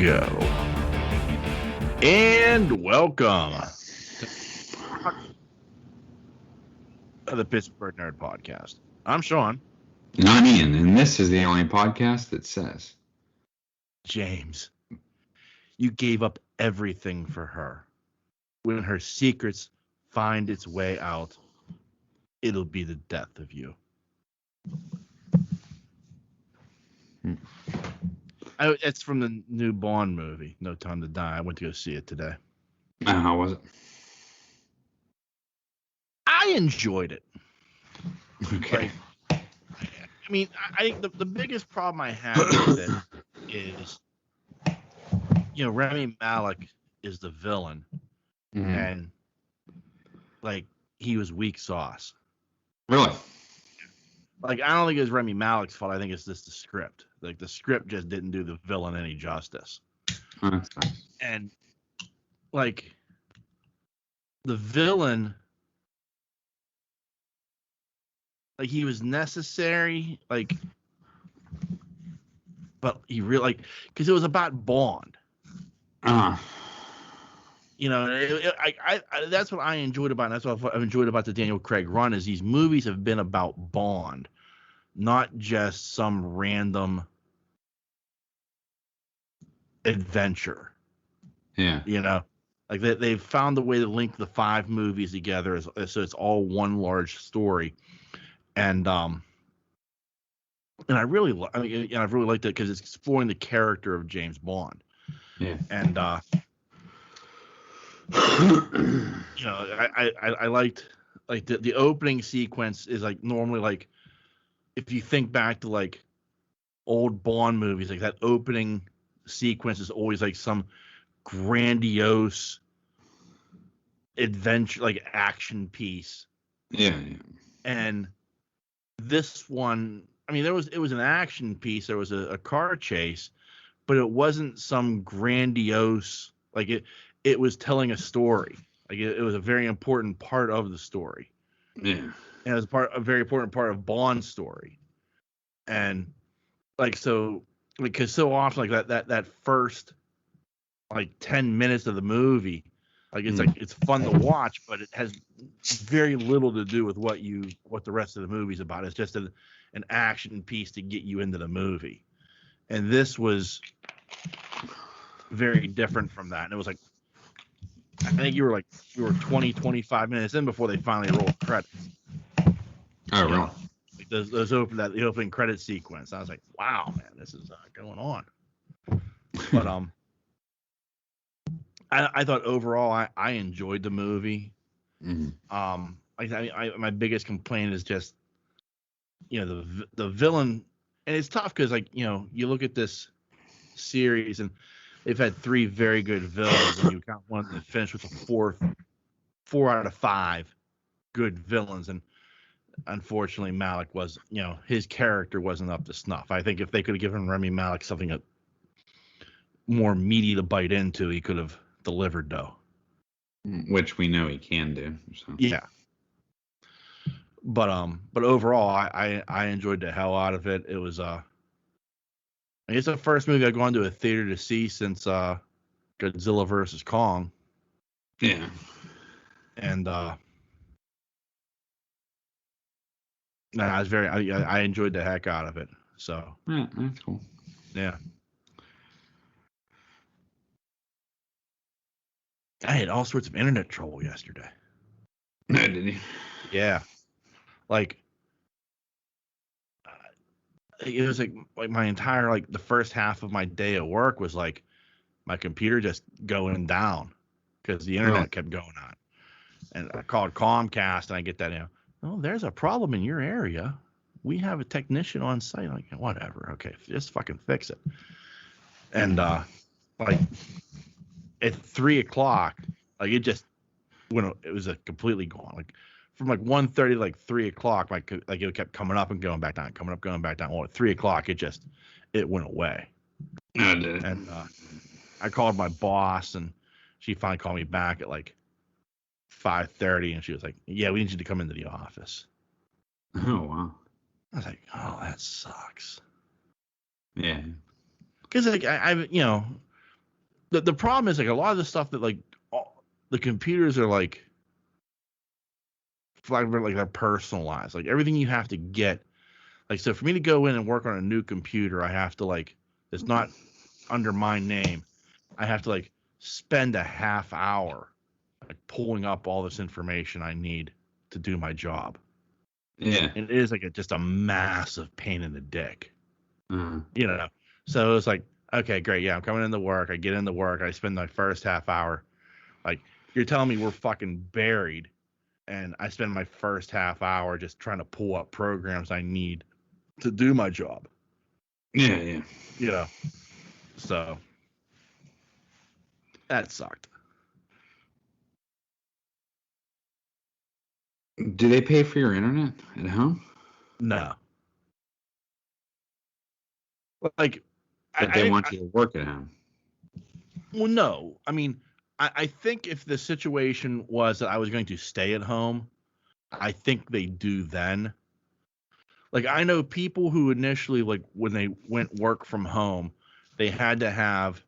go. And welcome to the Pittsburgh Nerd Podcast. I'm Sean. And I'm Ian, and this is the only podcast that says, James, you gave up everything for her. When her secrets find its way out, it'll be the death of you. It's from the new Bond movie, No Time to Die. I went to go see it today. How was it? I enjoyed it. Okay. I mean, I think the biggest problem I have with it is, Rami Malek is the villain, and like he was weak sauce. Really? Like, I don't think it was Rami Malek's fault. I think it's just the script. Like, the script just didn't do the villain any justice. Oh, that's nice. And like the villain, like he was necessary, like, but he really because it was about Bond. That's what I enjoyed about it. That's what I've enjoyed about the Daniel Craig run is these movies have been about Bond, not just some random adventure. Yeah. Like they've found a way to link the 5 movies together, so it's all one large story. And I really I've really liked it because it's exploring the character of James Bond. Yeah. And I liked like the opening sequence is like normally like if you think back to like old Bond movies, like that opening sequence is always like some grandiose adventure, like action piece. Yeah. And this one, I mean, it was an action piece. There was a car chase, but it wasn't some grandiose, like it was telling a story. Like it was a very important part of the story. Yeah. And it was a very important part of Bond's story. And like, so, because so often like that first like 10 minutes of the movie, like it's fun to watch, but it has very little to do with what the rest of the movie's about. It's just an action piece to get you into the movie. And this was very different from that. And it was like, I think you were 20, 25 minutes in before they finally rolled credits. Oh, really? Like the opening credit sequence. I was like, wow, man, this is going on. But I thought overall I enjoyed the movie. My biggest complaint is just the villain, and it's tough because like you look at this series and they've had 3 very good villains, and you count one that finished with a 4 out of 5 good villains, and unfortunately Malek was his character wasn't up to snuff. I think if they could have given Rami Malek something more meaty to bite into, he could have delivered though. Which we know he can do. So. Yeah. But overall I enjoyed the hell out of it. It was it's the first movie I've gone to a theater to see since Godzilla vs. Kong. Yeah. And I enjoyed the heck out of it. So yeah, that's cool. Yeah. I had all sorts of internet trouble yesterday. No, did you? Yeah. Like it was like my entire like the first half of my day at work was like my computer just going down because the internet kept going on. And I called Comcast and I get that oh, there's a problem in your area. We have a technician on site. I'm like, whatever. Okay, just fucking fix it. And like at 3:00, like it just it was completely gone. Like from like 1:30 to like 3:00, like it kept coming up and going back down, coming up, going back down. Well, at 3:00, it went away. No, did it? And I called my boss, and she finally called me back at like 5:30, and she was like, "Yeah, we need you to come into the office." Oh wow! I was like, "Oh, that sucks." Yeah. Because like I The problem is like a lot of the stuff that like the computers are like they're personalized. Like everything you have to get. Like so for me to go in and work on a new computer, I have to like it's not under my name. I have to like spend a half hour like pulling up all this information I need to do my job. Yeah. And it is like just a massive pain in the dick. Uh-huh. You know. So it's like, okay, great. Yeah, I'm coming into work. I get into work. I spend my first half hour. Like, you're telling me we're fucking buried. And I spend my first half hour just trying to pull up programs I need to do my job. Yeah, yeah. You know. So that sucked. Do they pay for your internet at home? No. Like, But they want you to work at home. Well, no. I mean, I think if the situation was that I was going to stay at home, I think they do then. Like, I know people who initially, like, when they went work from home, they had to have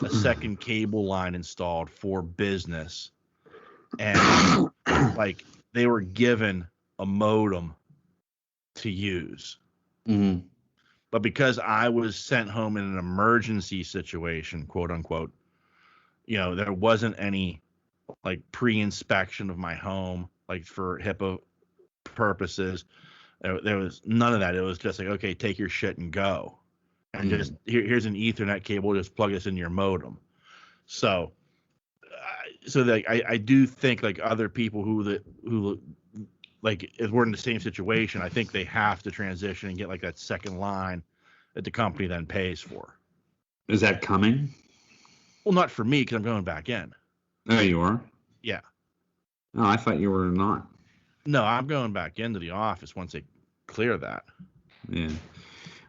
a second cable line installed for business. And, like, they were given a modem to use. Mm-hmm. But because I was sent home in an emergency situation, quote unquote, you know, there wasn't any like pre-inspection of my home, like for HIPAA purposes. There was none of that. It was just like, okay, take your shit and go. And just here's an Ethernet cable, just plug this in your modem. So like I do think like other people who like if we're in the same situation, I think they have to transition and get like that second line that the company then pays for. Is that coming? Well, not for me because I'm going back in. Oh, you are? Yeah. Oh, I thought you were not. No, I'm going back into the office once they clear that. Yeah.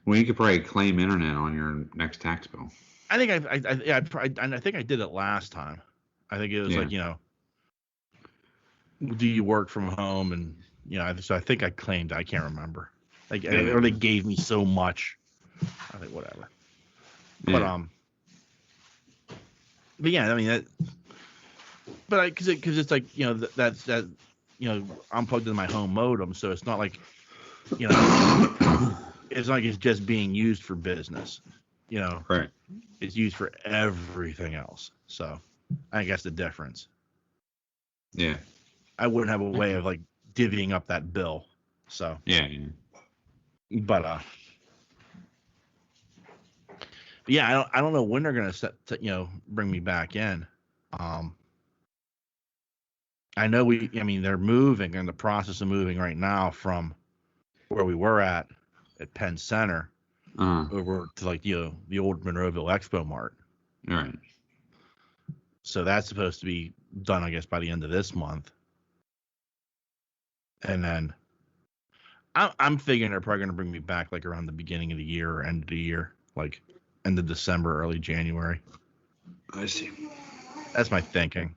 Well, you could probably claim internet on your next tax bill. I think I think I did it last time. I think it was like, you know, do you work from home? And, you know, so I think I claimed it. I can't remember. Like, or they gave me so much. I think whatever. Yeah. But yeah, I mean, because it's like, you know, that's you know, I'm plugged into my home modem, so it's not like, you know, it's not like it's just being used for business, you know. Right. It's used for everything else. So I think that's the difference. Yeah. I wouldn't have a way of like divvying up that bill. So yeah. But yeah, I don't know when they're gonna bring me back in. I know they're moving, in the process of moving right now from where we were at Penn Center over to like, you know, the old Monroeville Expo Mart. All right. So that's supposed to be done, I guess, by the end of this month. And then I'm thinking they're probably going to bring me back like around the beginning of the year or end of the year, like end of December, early January. I see. That's my thinking.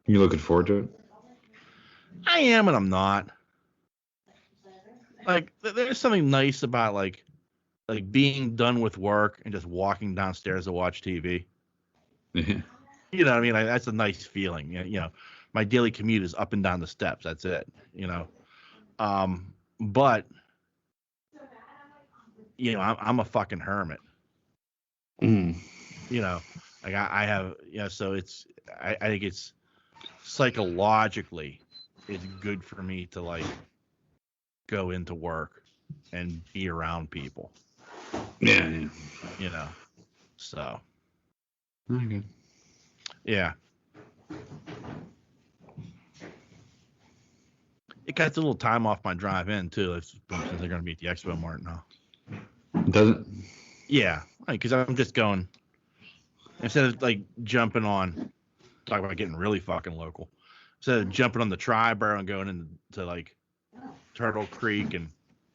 You looking forward to it? I am and I'm not. Like, there's something nice about like being done with work and just walking downstairs to watch TV. Yeah. You know what I mean? Like, that's a nice feeling. You know, my daily commute is up and down the steps. That's it. You know, but you know, I'm a fucking hermit. Mm. You know, like I have, you know, so I think it's psychologically, it's good for me to like go into work and be around people. Yeah. You know, so. Okay. Yeah. It cuts a little time off my drive in too, since they're going to be at the Expo Mart now. Does it? Yeah, because I'm just going, instead of like jumping on, talk about getting really fucking local. Instead of jumping on the Tri-Borough and going into like Turtle Creek and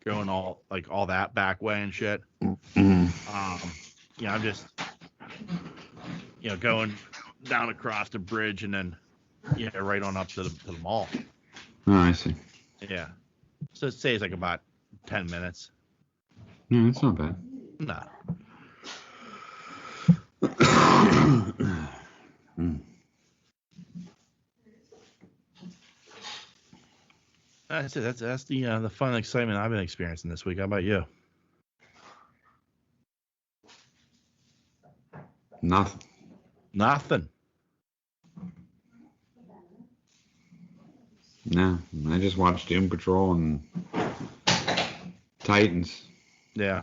going all that back way and shit. Mm-hmm. You know, I'm just, you know, going down across the bridge and then, yeah, right on up to the mall. Oh, I see. Yeah. So it saves like about 10 minutes. No, that's not bad. Nah. That's it. That's the fun and excitement I've been experiencing this week. How about you? Nothing. No, I just watched Doom Patrol and Titans. Yeah.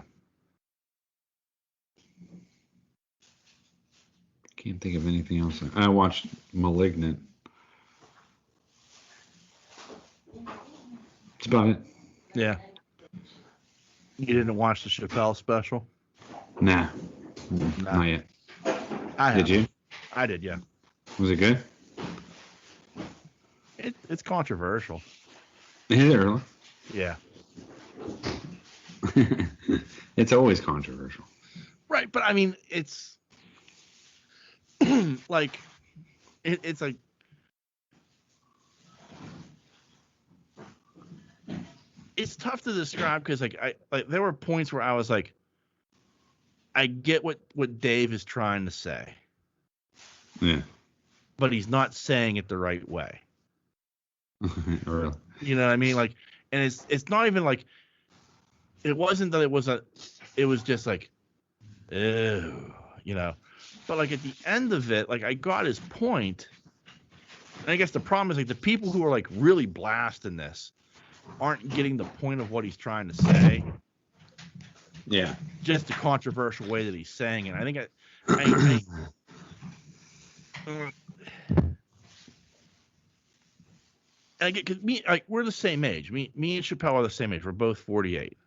Can't think of anything else. I watched Malignant. That's about it. Yeah. You didn't watch the Chapelle special? Nah. Not yet. Did you? I did, yeah. Was it good? It's controversial. Is it really? Yeah. It's always controversial. Right, but I mean, it's like it's like it's tough to describe because like there were points where I was like, I get what Dave is trying to say. Yeah. But he's not saying it the right way. Really? You know what I mean? Like, and it's not even like it wasn't that it was just like, ew, you know. But like at the end of it, like I got his point. And I guess the problem is like the people who are like really blasting this aren't getting the point of what he's trying to say. Yeah. Just the controversial way that he's saying it. I think I get because we're the same age. Me and Chapelle are the same age. We're both 48.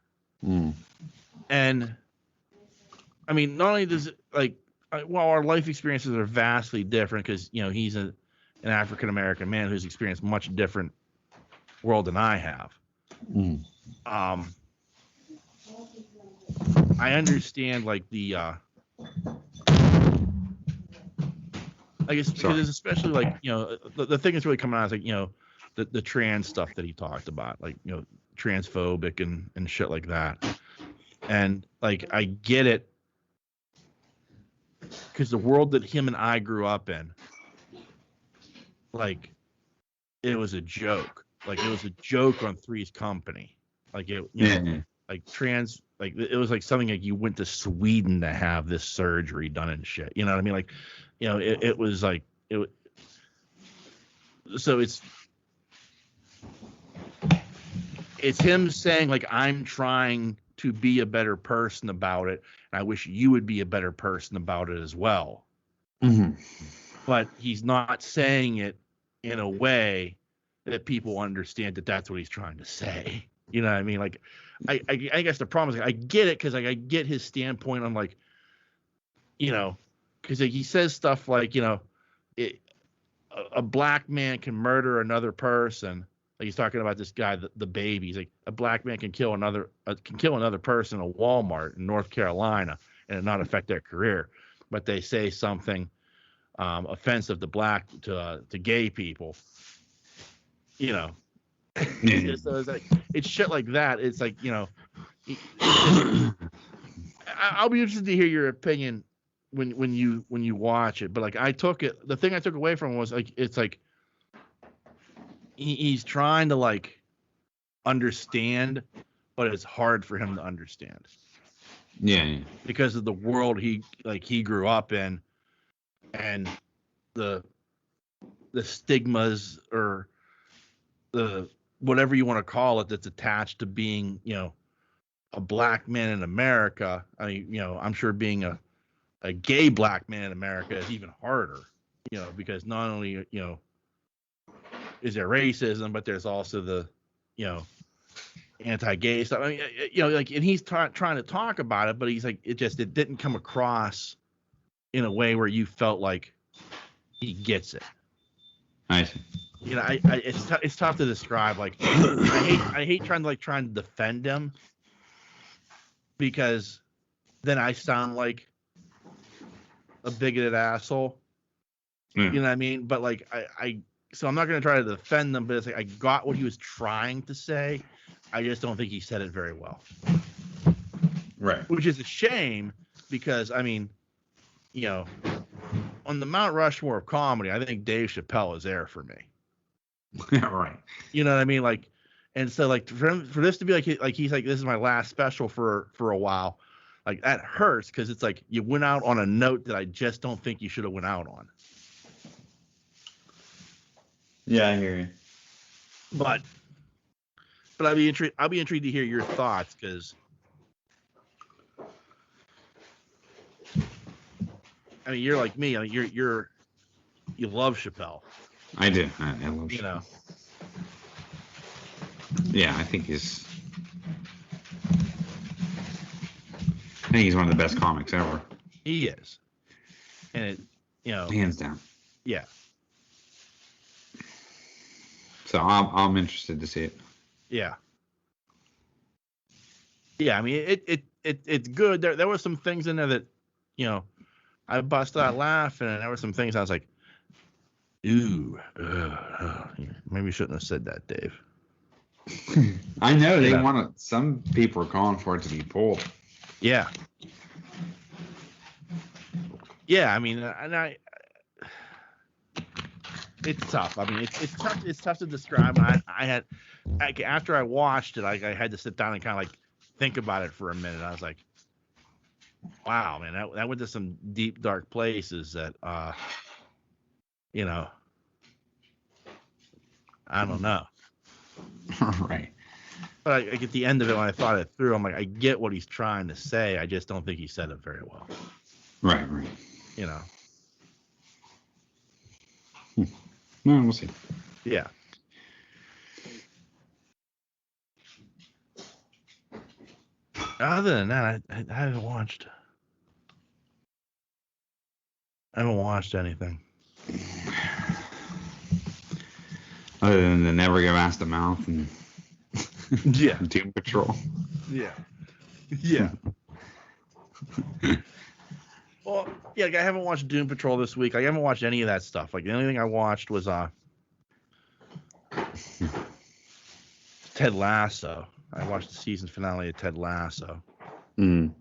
And I mean, not only does it while our life experiences are vastly different because he's an African American man who's experienced much different world than I have. I understand like the I guess because it's especially like the thing that's really coming out is like the trans stuff that he talked about, like transphobic and shit like that. And like I get it because the world that him and I grew up in, like it was a joke. Like it was a joke on Three's Company. Like like trans, like it was like something like you went to Sweden to have this surgery done and shit. You know what I mean? Like, it was like it. So it's him saying like I'm trying to be a better person about it, and I wish you would be a better person about it as well. But he's not saying it in a way that people understand that that's what he's trying to say. You know what I mean? Like, I guess the problem is like, I get it because like I get his standpoint on like, because like, he says stuff like a black man can murder another person. Like he's talking about this guy, the baby. He's like a black man can kill another person in a Walmart in North Carolina and it not affect their career, but they say something offensive to gay people. So it's like it's shit like that. It's like I'll be interested to hear your opinion when you watch it. But like the thing I took away from it was like it's like he's trying to like understand, but it's hard for him to understand. Yeah. Because of the world he grew up in, and the stigmas or the whatever you want to call it that's attached to being, a black man in America. I mean, I'm sure being a gay black man in America is even harder, because not only, is there racism, but there's also the, anti-gay stuff. I mean, like, and he's trying to talk about it, but he's like, it didn't come across in a way where you felt like he gets it. I see. It's tough to describe. Like, I hate trying to defend him because then I sound like a bigoted asshole. You know what I mean? But like, so I'm not going to try to defend them, but it's like I got what he was trying to say. I just don't think he said it very well. Right. Which is a shame because I mean, on on the Mount Rushmore of comedy, I think Dave Chapelle is there for me. Yeah, right. You know what I mean? Like, and so like for this to be like he's like, this is my last special for a while, like that hurts because it's like you went out on a note that I just don't think you should have went out on. Yeah, I hear you. But I'll be intrigued to hear your thoughts because I mean you're like me, like you love Chapelle. I do. I love Chapelle. You know. Yeah, I think he's one of the best comics ever. He is, and it, you know, hands down. Yeah. So I'm interested to see it. Yeah. Yeah, I mean it's good. There were some things in there that, you know, I busted out laughing, and there were some things I was like, ooh, maybe you shouldn't have said that, Dave. I know they want to. Some people are calling for it to be pulled. Yeah. Yeah, I mean, and it's tough. I mean, it's tough. It's tough to describe. I had after I watched it, I had to sit down and kind of like think about it for a minute. I was like, wow, man, that went to some deep, dark places that, you know, I don't know. Right. But like at the end of it, when I thought it through, I'm like, I get what he's trying to say. I just don't think he said it very well. Right. You know. No, we'll see. Yeah. Other than that, I haven't watched anything. Other than the Never Give Ass to Mouth and yeah, Doom Patrol. Yeah. Well, yeah, like I haven't watched Doom Patrol this week. I haven't watched any of that stuff. Like the only thing I watched was Ted Lasso. I watched the season finale of Ted Lasso. Mm.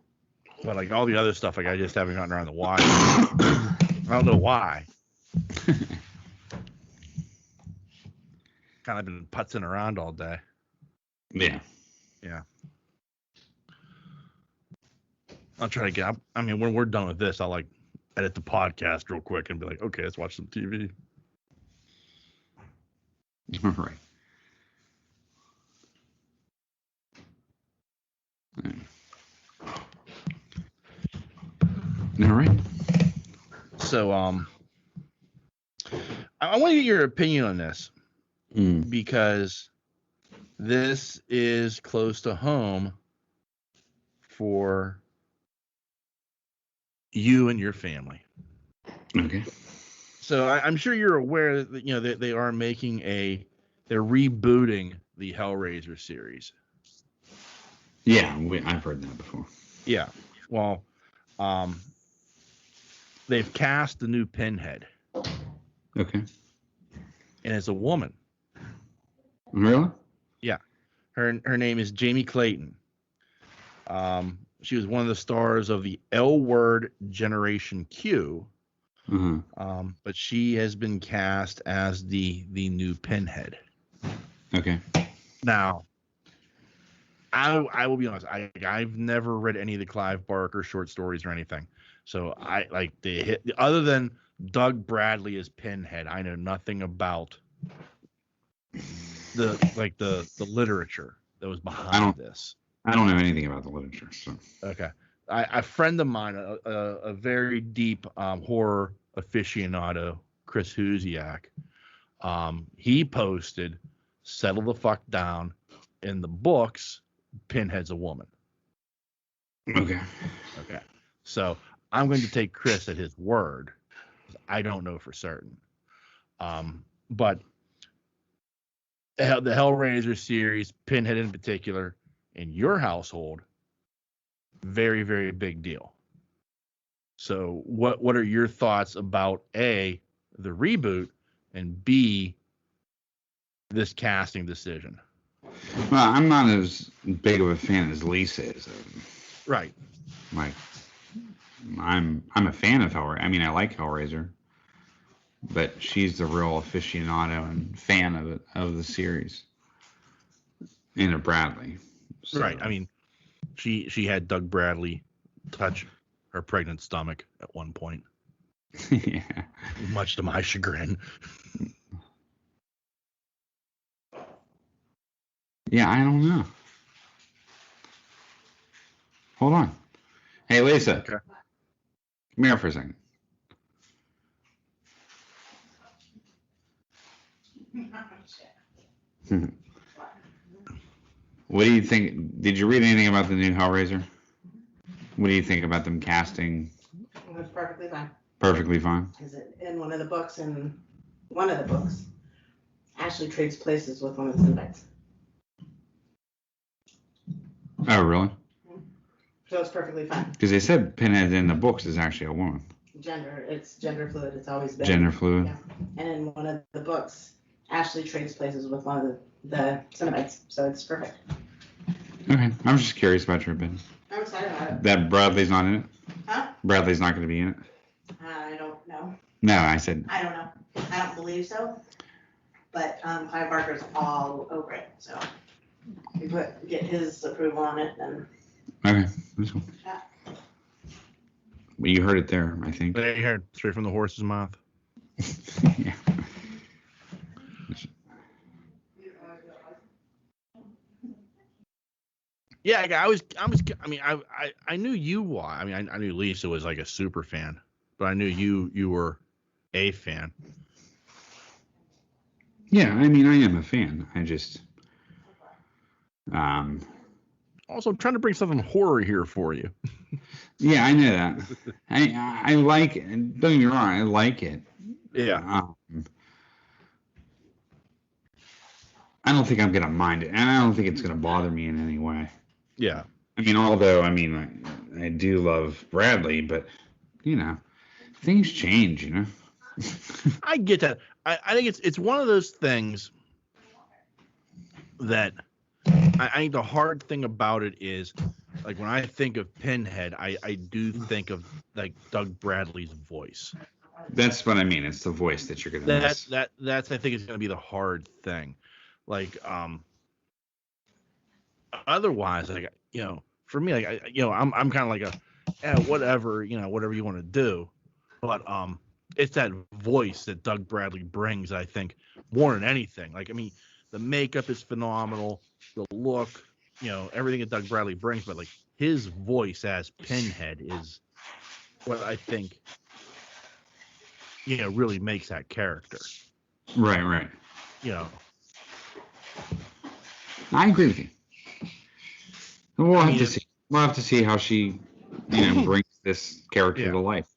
But like all the other stuff, like I just haven't gotten around to watch. I don't know why. Kind of been putzing around all day. Yeah. I'll try to get. I mean, when we're done with this, I'll like edit the podcast real quick and be like, okay, let's watch some TV. All right. All right. So, I want to get your opinion on this because this is close to home for you and your family. Okay. So I'm sure you're aware that, you know, they are they're rebooting the Hellraiser series. Yeah, I've heard that before. Yeah. Well, they've cast the new Pinhead. Okay. And it's a woman. Really? Yeah. Her name is Jamie Clayton. She was one of the stars of the L Word Generation Q. Mm-hmm. But she has been cast as the new Pinhead. Okay. Now, I will be honest. I've never read any of the Clive Barker short stories or anything. So I like other than Doug Bradley as Pinhead, I know nothing about the literature that was behind this. I don't know anything about the literature. So. Okay. A friend of mine, a very deep horror aficionado, Chris Huziak, he posted, "Settle the fuck down. In the books, Pinhead's a woman." Okay. So I'm going to take Chris at his word. I don't know for certain. But the Hellraiser series, Pinhead in particular, in your household, very, very big deal. So what are your thoughts about A, the reboot, and B, this casting decision? Well, I'm not as big of a fan as Lisa is. Right. Like, I'm a fan of Hellraiser. I mean, I like Hellraiser. but she's the real aficionado and fan of the series. Anna Bradley. So. Right. I mean, she had Doug Bradley touch her pregnant stomach at one point. Yeah. Much to my chagrin. Yeah, I don't know. Hold on. Hey, Lisa. Okay. Come here for a second. What do you think? Did you read anything about the new Hellraiser? What do you think about them casting? It was perfectly fine. Perfectly fine. Is it in one of the books? Ashley trades places with one of the Cenobites. Oh, really? So it's perfectly fine. Because they said Pinhead in the books is actually a woman. It's gender fluid. It's always been. Gender fluid. Yeah. And in one of the books, Ashley trades places with one of the Cenobites. So it's perfect. Okay. I was just curious about your opinion. I'm excited about it. That Bradley's not in it? Huh? Bradley's not going to be in it? I don't know. No, I said. I don't know. I don't believe so. But Clive Barker's all over it. So if you get his approval on it, then. Okay. That's cool. Yeah. Well, you heard it there, I think. But you heard straight from the horse's mouth. Yeah. Yeah, I knew you were. I mean, I knew Lisa was like a super fan, but I knew you were a fan. Yeah, I mean, I am a fan. I just, Also, I'm trying to bring something horror here for you. yeah, I know that. I like it. Don't get me wrong, I like it. Yeah. I don't think I'm gonna mind it, and I don't think it's gonna bother me in any way. Yeah. I mean, although I do love Bradley, but things change. I get that. I think it's one of those things that I think the hard thing about it is, like, when I think of Pinhead, I do think of like Doug Bradley's voice. That's what I mean. It's the voice that you're gonna miss. That's I think is gonna be the hard thing. Like otherwise, like, for me, like, I'm kind of like whatever, whatever you want to do, but it's that voice that Doug Bradley brings, I think, more than anything. Like, I mean, the makeup is phenomenal, the look, everything that Doug Bradley brings, but like his voice as Pinhead is what I think, really makes that character. Right. I agree with you. We'll have to see. We'll have to see how she, brings this character to life.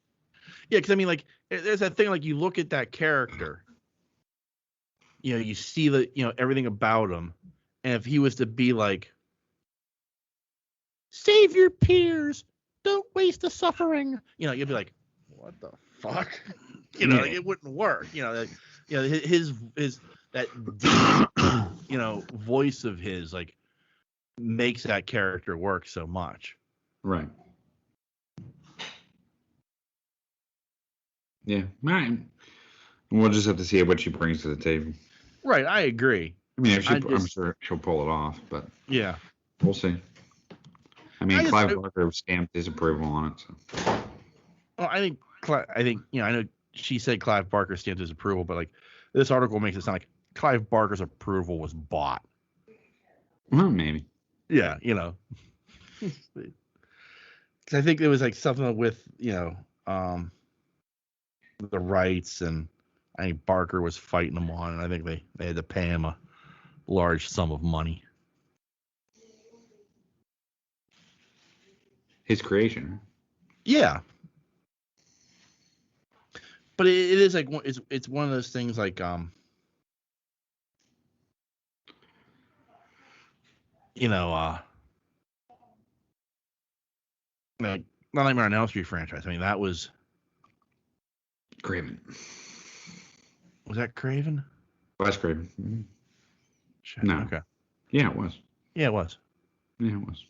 Yeah, because I mean, like, there's that thing, like, you look at that character, you see everything about him, and if he was to be like, save your peers, don't waste the suffering, you'd be like, what the fuck? Like, it wouldn't work. His that deep, voice of his, like, makes that character work so much. Right. Yeah. We'll just have to see what she brings to the table. Right, I agree. I mean, I'm sure she'll pull it off, but yeah, we'll see. I mean, Clive Barker stamped his approval on it. So. Well, I think I know she said Clive Barker stamped his approval, but like this article makes it sound like Clive Barker's approval was bought. Well, maybe. Yeah, because I think there was like something with the rights, and I think Barker was fighting them on, and I think they had to pay him a large sum of money. His creation. Yeah. But it is like it's one of those things like like Nightmare on Elm Street franchise. I mean, that was Craven. Was that Craven? Wes Craven. Mm-hmm. Shit, no. Okay. Yeah, it was. Yeah, it was. Yeah, it was.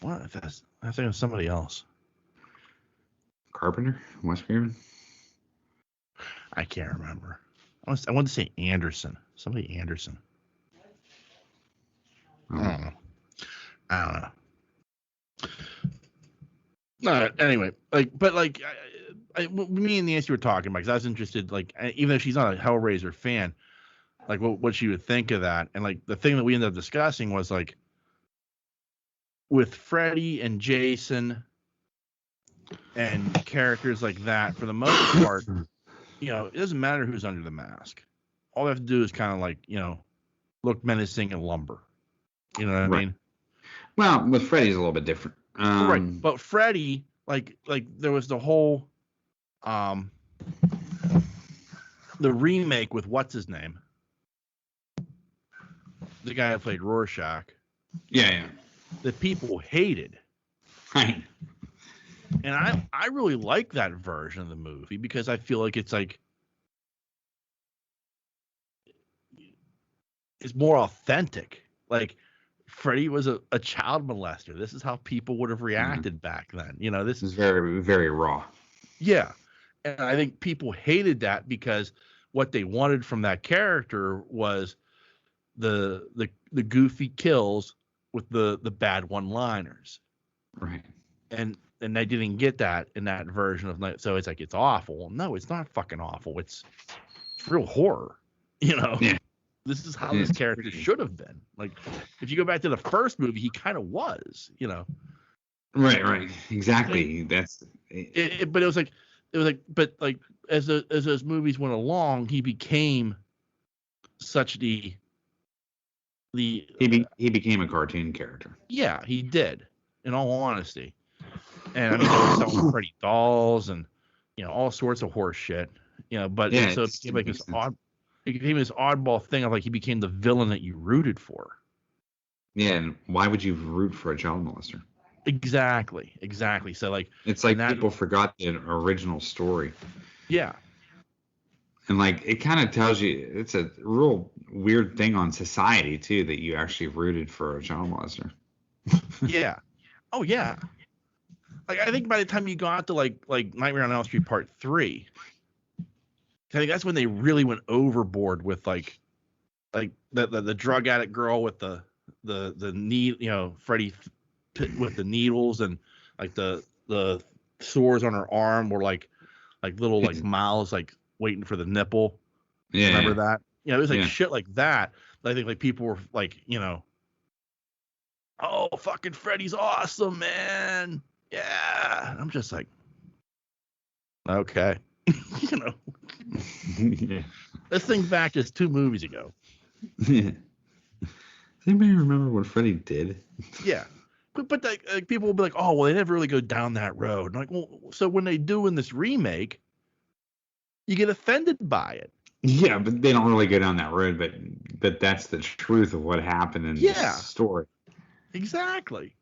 What? I think it was somebody else. Carpenter? Wes Craven? I can't remember. I want to say Anderson. Somebody Anderson. I don't know. No, anyway, me and Nancy were talking about, because I was interested, even though she's not a Hellraiser fan, what she would think of that. And the thing that we ended up discussing was with Freddy and Jason and characters like that, for the most part, it doesn't matter who's under the mask. All they have to do is kind of look menacing and lumber. You know what I mean? Well, with Freddy's a little bit different. Right, but Freddy, there was the whole, the remake with what's his name, the guy who played Rorschach. Yeah. That people hated. Right. And I really like that version of the movie, because I feel like it's more authentic. Freddy was a child molester. This is how people would have reacted back then. This is very, very raw. Yeah. And I think people hated that, because what they wanted from that character was the goofy kills with the bad one-liners. Right. And they didn't get that in that version of Night. So it's awful. No, it's not fucking awful. It's real horror. Yeah. This is how this character should have been. If you go back to the first movie, he kind of was, Right. Exactly. That's it. But as those movies went along, he became such he became a cartoon character. Yeah, he did, in all honesty. And I mean, they were selling Freddy dolls and all sorts of horse shit. But so it became this odd. It became this oddball thing of he became the villain that you rooted for. Yeah, and why would you root for a child molester? Exactly. So it's people forgot the original story. Yeah. And it kind of tells you, it's a real weird thing on society too, that you actually rooted for a child molester. Yeah. Oh yeah. I think by the time you got to Nightmare on Elm Street Part 3, I think that's when they really went overboard with the drug addict girl with the need, Freddy with the needles, and the sores on her arm were little mouths waiting for the nipple. Yeah. Remember that? It was shit like that. I think people were oh, fucking Freddy's awesome, man. Yeah. And I'm just okay. Yeah. Let's think back just 2 movies ago. Yeah. Does anybody remember what Freddy did? Yeah. But people will be oh, well, they never really go down that road. And well, so when they do in this remake, you get offended by it. Yeah, but they don't really go down that road. But that's the truth of what happened in this story. Exactly.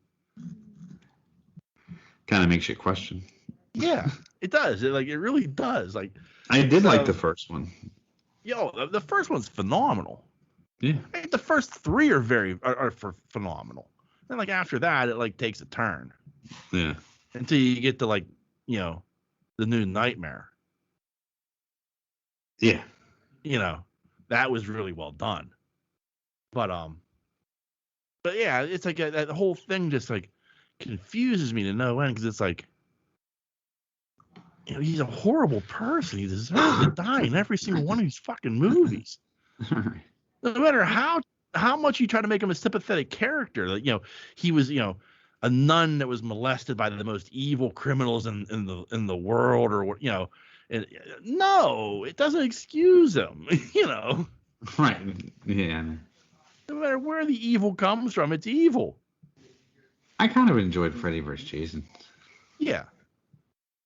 Kind of makes you question. Yeah, it does. It really does. I did like the first one. The first one's phenomenal. Yeah. The first 3 are phenomenal. And after that, it takes a turn. Yeah. Until you get to the new Nightmare. Yeah. That was really well done. But yeah, it's that whole thing just confuses me to no end, because it's he's a horrible person. He deserves to die in every single one of these fucking movies. No matter how much you try to make him a sympathetic character, he was, a nun that was molested by the most evil criminals in the world, or no, it doesn't excuse him. Right. Yeah. No matter where the evil comes from, it's evil. I kind of enjoyed Freddy vs. Jason. Yeah.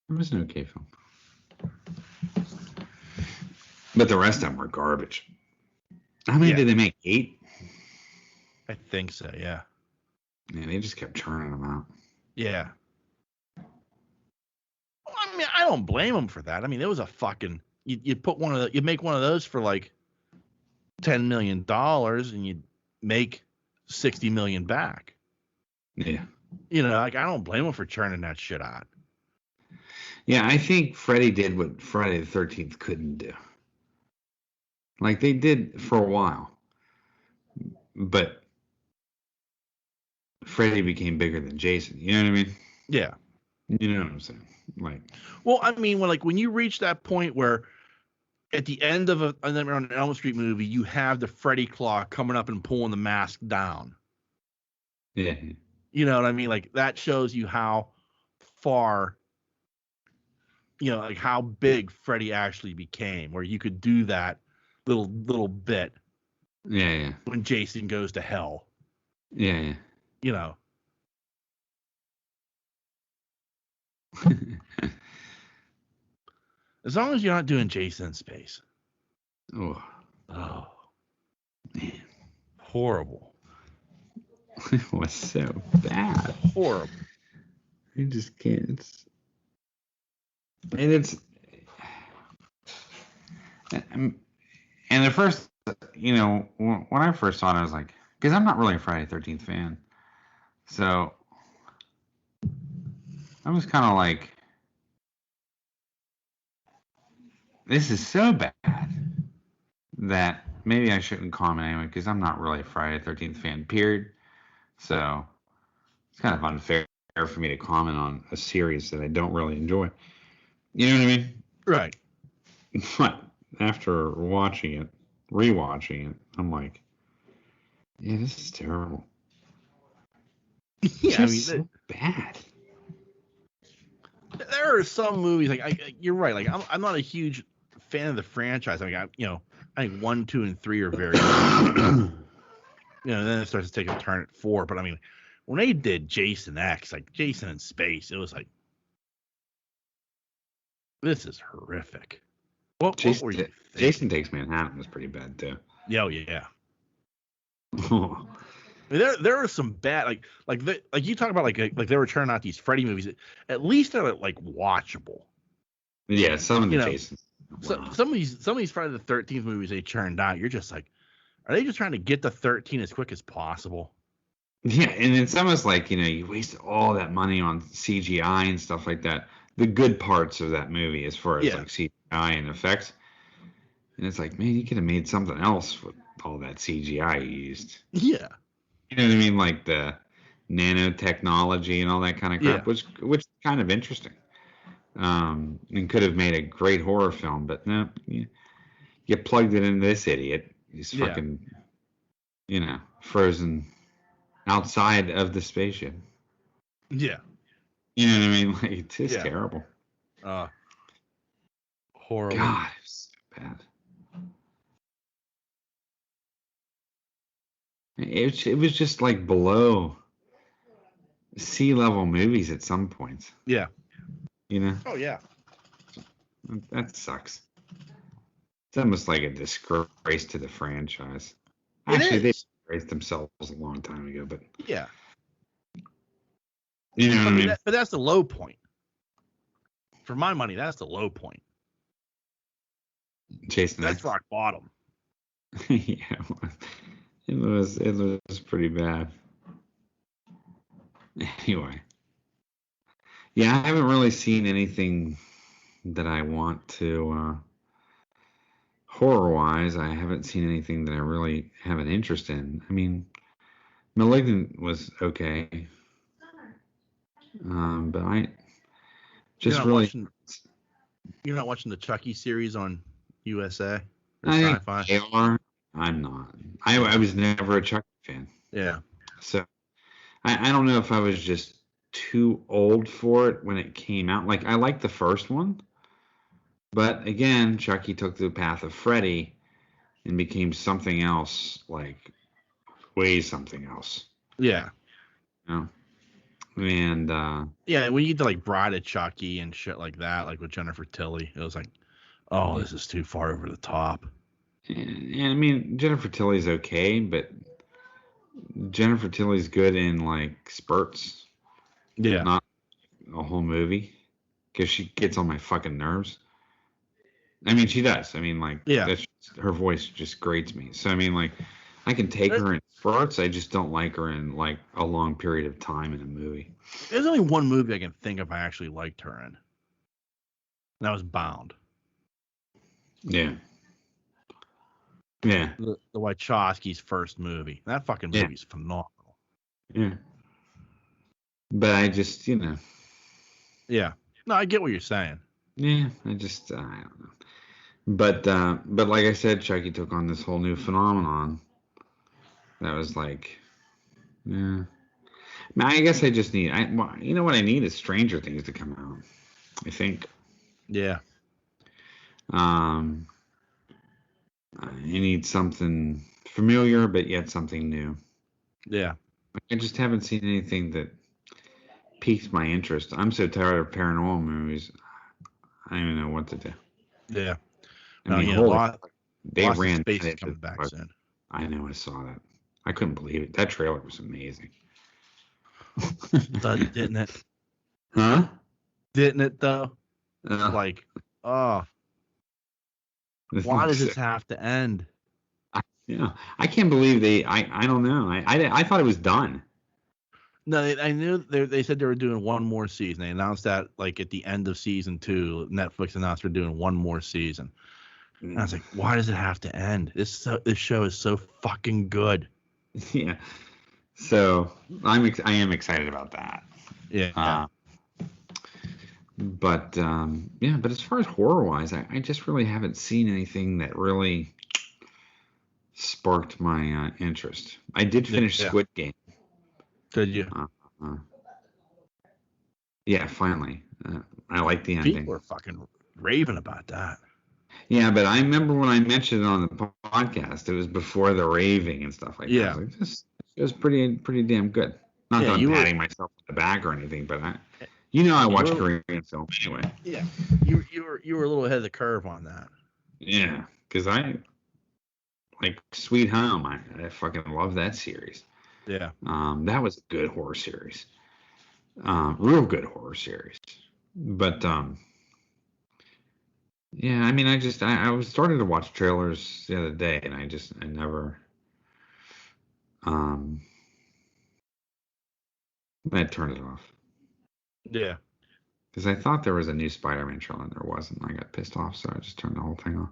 It was an okay film. But the rest of them were garbage. How many did they make? 8? I think so, yeah. Yeah, they just kept churning them out. Yeah. Well, I mean, I don't blame them for that. I mean, it was a fucking you make one of those for $10 million and you make $60 million back. Yeah. I don't blame them for churning that shit out. Yeah, I think Freddy did what Friday the 13th couldn't do. Like they did for a while, but Freddy became bigger than Jason. You know what I mean? Yeah. You know what I'm saying? Like, well, I mean, when you reach that point where at the end of an Elm Street movie, you have the Freddy claw coming up and pulling the mask down. yeah. You know what I mean? Like that shows you how far, like how big Freddy actually became, where you could do that little bit. Yeah. When Jason goes to hell. Yeah. You know. As long as you're not doing Jason in space. Oh, man. Horrible. It was so bad. Horrible. I just can't. And the first, when I first saw it, I was like, because I'm not really a Friday the 13th fan. So I was kind of like, this is so bad that maybe I shouldn't comment anyway, because I'm not really a Friday the 13th fan, period. So it's kind of unfair for me to comment on a series that I don't really enjoy. You know what I mean? Right. But after rewatching it, I'm like, yeah, this is terrible. Yeah, so bad. There are some movies you're right. Like I'm not a huge fan of the franchise. I mean, I think 1, 2, and 3 are very good. Then it starts to take a turn at 4. But I mean, when they did Jason X, like Jason in space, it was like, this is horrific. What were you thinking? Jason Takes Manhattan was pretty bad too. Yeah. I mean, there are some bad like you talk about like they were turning out these Freddy movies. At least they're like watchable. Yeah, some of the Jason. Some of these Friday the 13th movies they churned out, you're just like, are they just trying to get to 13 as quick as possible? Yeah, and it's almost like you waste all that money on CGI and stuff like that. The good parts of that movie, as far as like CGI and effects, and it's like, man, you could have made something else with all that CGI you used. Yeah. You know what I mean? Like the nanotechnology and all that kind of crap, which is kind of interesting. And could have made a great horror film, but no, you plugged it into this idiot. He's fucking, frozen outside of the spaceship. Yeah. You know what I mean? Like, it's just terrible. Horrible. God, it's so bad. It was just like below sea level movies at some points. Yeah. Oh yeah. That sucks. It's almost like a disgrace to the franchise. Actually, they disgraced themselves a long time ago, but yeah. You know what I mean? But that's the low point. For my money, that's the low point. Jason, that's rock bottom. Yeah, it was pretty bad. Anyway, yeah, I haven't really seen anything that I want to horror-wise. I haven't seen anything that I really have an interest in. I mean, Malignant was okay, but I just you're not watching the Chucky series on USA or Sci-Fi? They are. I'm not. I was never a Chucky fan. Yeah. So I don't know if I was just too old for it when it came out. Like, I liked the first one, but again, Chucky took the path of Freddy and became something else, like way something else. Yeah. And yeah, when you did like Bride of Chucky and shit like that, like with Jennifer Tilly, it was like, oh, this is too far over the top. And I mean, Jennifer Tilly's okay, but Jennifer Tilly's good in like spurts. Yeah. Not a whole movie, because she gets on my fucking nerves. I mean, she does. I mean, like, her voice just grates me. So I mean, like, I can take her in spurts. I just don't like her in like a long period of time in a movie. There's only one movie I can think of I actually liked her in. That was Bound. Yeah. Yeah. The Wachowski's first movie. That fucking movie's phenomenal. Yeah. But I just, Yeah. No, I get what you're saying. Yeah, I don't know. But like I said, Chucky took on this whole new phenomenon. That was like, yeah. I guess I just need, you know what I need is Stranger Things to come out. I think. Yeah. I need something familiar, but yet something new. Yeah. I just haven't seen anything that piques my interest. I'm so tired of paranormal movies. I don't even know what to do. Yeah. I mean, they Lost in ran Space is coming back soon. I know, I saw that. I couldn't believe it. That trailer was amazing. Didn't it? Huh? Didn't it though? Like, why does this have to end? Yeah, I can't believe I don't know. I thought it was done. No, I knew they said they were doing one more season. They announced that like at the end of season 2, Netflix announced they're doing one more season. And I was like, why does it have to end? This show is so fucking good. Yeah. So I am excited about that. Yeah. But as far as horror wise, I just really haven't seen anything that really sparked my interest. I did finish Squid Game. Did you? Yeah, finally. I like the ending. People are fucking raving about that. Yeah, but I remember when I mentioned it on the podcast, it was before the raving and stuff like that. I was like, this is pretty damn good. Not that I'm patting myself on the back or anything, but I watch Korean film anyway. Yeah, you were a little ahead of the curve on that. Yeah, because I like Sweet Home. I fucking love that series. Yeah. That was a good horror series. Real good horror series. But yeah, I mean, I was starting to watch trailers the other day, and I never I turned it off. Yeah. Because I thought there was a new Spider-Man trailer, and there wasn't. I got pissed off, so I just turned the whole thing off.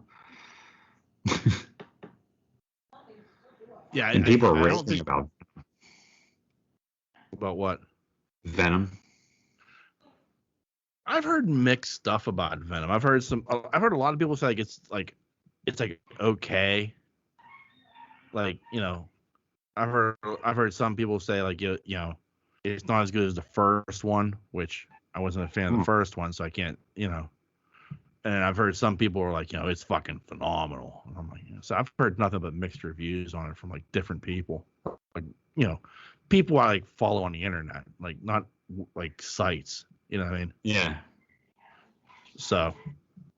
Yeah, and people are raving about what? Venom. I've heard mixed stuff about Venom. I've heard a lot of people say it's okay. Like, I've heard some people say like it's not as good as the first one, which I wasn't a fan of the first one, so I can't, And I've heard some people are like, it's fucking phenomenal. And I'm like, so I've heard nothing but mixed reviews on it from like different people, like people I like follow on the internet, like not like sites. You know what I mean? Yeah. So.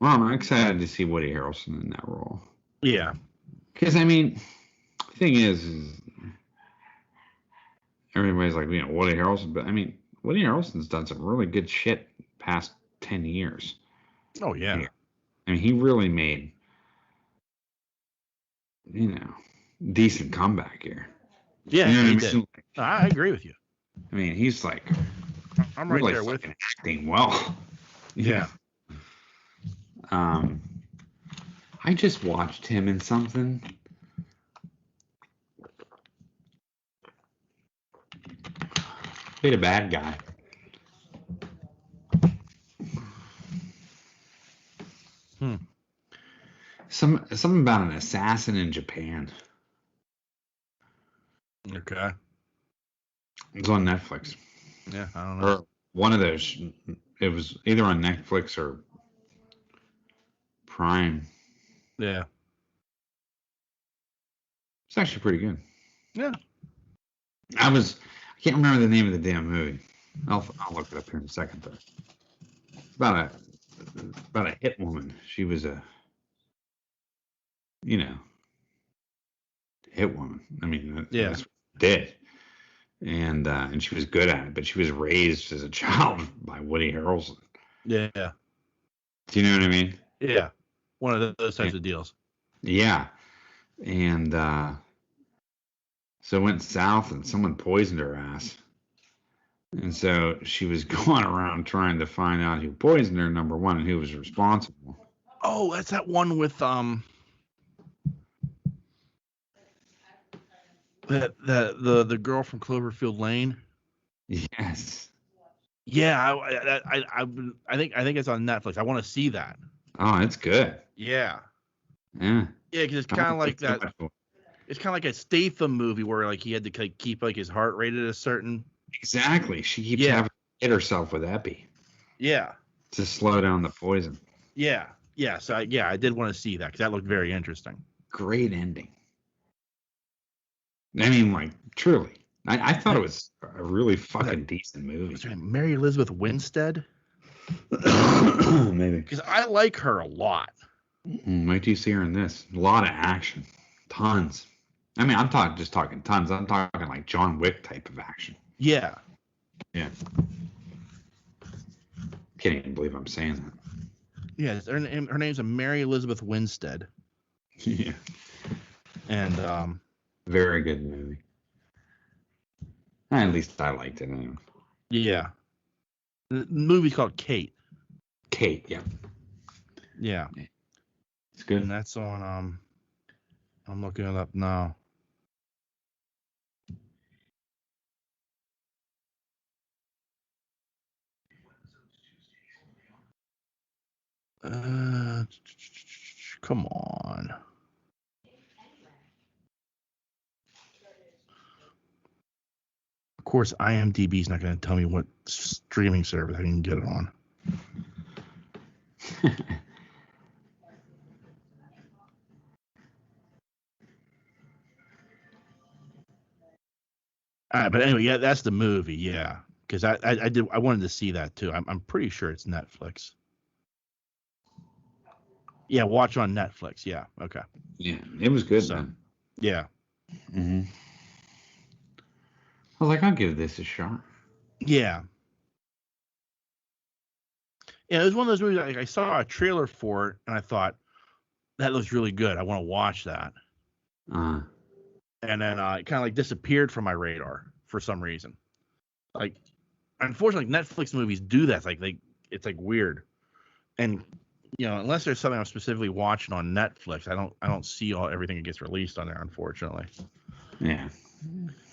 Well, I'm excited to see Woody Harrelson in that role. Yeah. Because I mean, the thing is everybody's like, Woody Harrelson, but I mean, Woody Harrelson's done some really good shit past 10 years. Oh yeah. I mean, he really made, decent comeback here. Yeah, he did. I agree with you. I mean, he's like, I'm right really there with acting well. Yeah. I just watched him in something. Played a bad guy. Something about an assassin in Japan. Okay. It's on Netflix. Yeah, I don't know. Or one of those. It was either on Netflix or Prime. Yeah. It's actually pretty good. Yeah. I can't remember the name of the damn movie. I'll look it up here in a second though. It's about a hit woman. She was a hit woman. I mean, that's what she did. And she was good at it, but she was raised as a child by Woody Harrelson. Yeah. Do you know what I mean? Yeah. One of those types of deals. Yeah. And so it went south and someone poisoned her ass. And so she was going around trying to find out who poisoned her, number one, and who was responsible. Oh, that's that one with the girl from Cloverfield Lane. Yes. Yeah, I think it's on Netflix. I want to see that. Oh, it's good. Yeah. Yeah. Yeah, because it's kind of like that. It's kind of like a Statham movie where like he had to keep like his heart rate at a certain. Exactly. She keeps having to hit herself with epi. Yeah. To slow down the poison. Yeah. Yeah. So I did want to see that because that looked very interesting. Great ending. I mean, like, truly. I thought it was a really fucking decent movie. What's her name? Mary Elizabeth Winstead? Maybe. Because I like her a lot. Wait till you see her in this. A lot of action. Tons. I mean, I'm just talking tons. I'm talking like John Wick type of action. Yeah. Yeah. Can't even believe I'm saying that. Yeah, her name's Mary Elizabeth Winstead. Yeah. And very good movie. At least I liked it anyway. Yeah. The movie's called Kate. Kate, yeah. Yeah. It's good. And that's on I'm looking it up now. Come on. Of course, IMDb is not going to tell me what streaming service I can get it on. All right, but anyway, yeah, that's the movie, yeah. Because I wanted to see that too. I'm pretty sure it's Netflix. Yeah, watch on Netflix. Yeah, okay. Yeah, it was good, man. Yeah. Mm-hmm. I was like, I'll give this a shot. Yeah. Yeah, it was one of those movies I saw a trailer for it, and I thought, that looks really good. I want to watch that. And then it kind of like disappeared from my radar for some reason. Like, unfortunately, Netflix movies do that. It's like weird. And unless there's something I'm specifically watching on Netflix, I don't see everything that gets released on there, unfortunately. Yeah.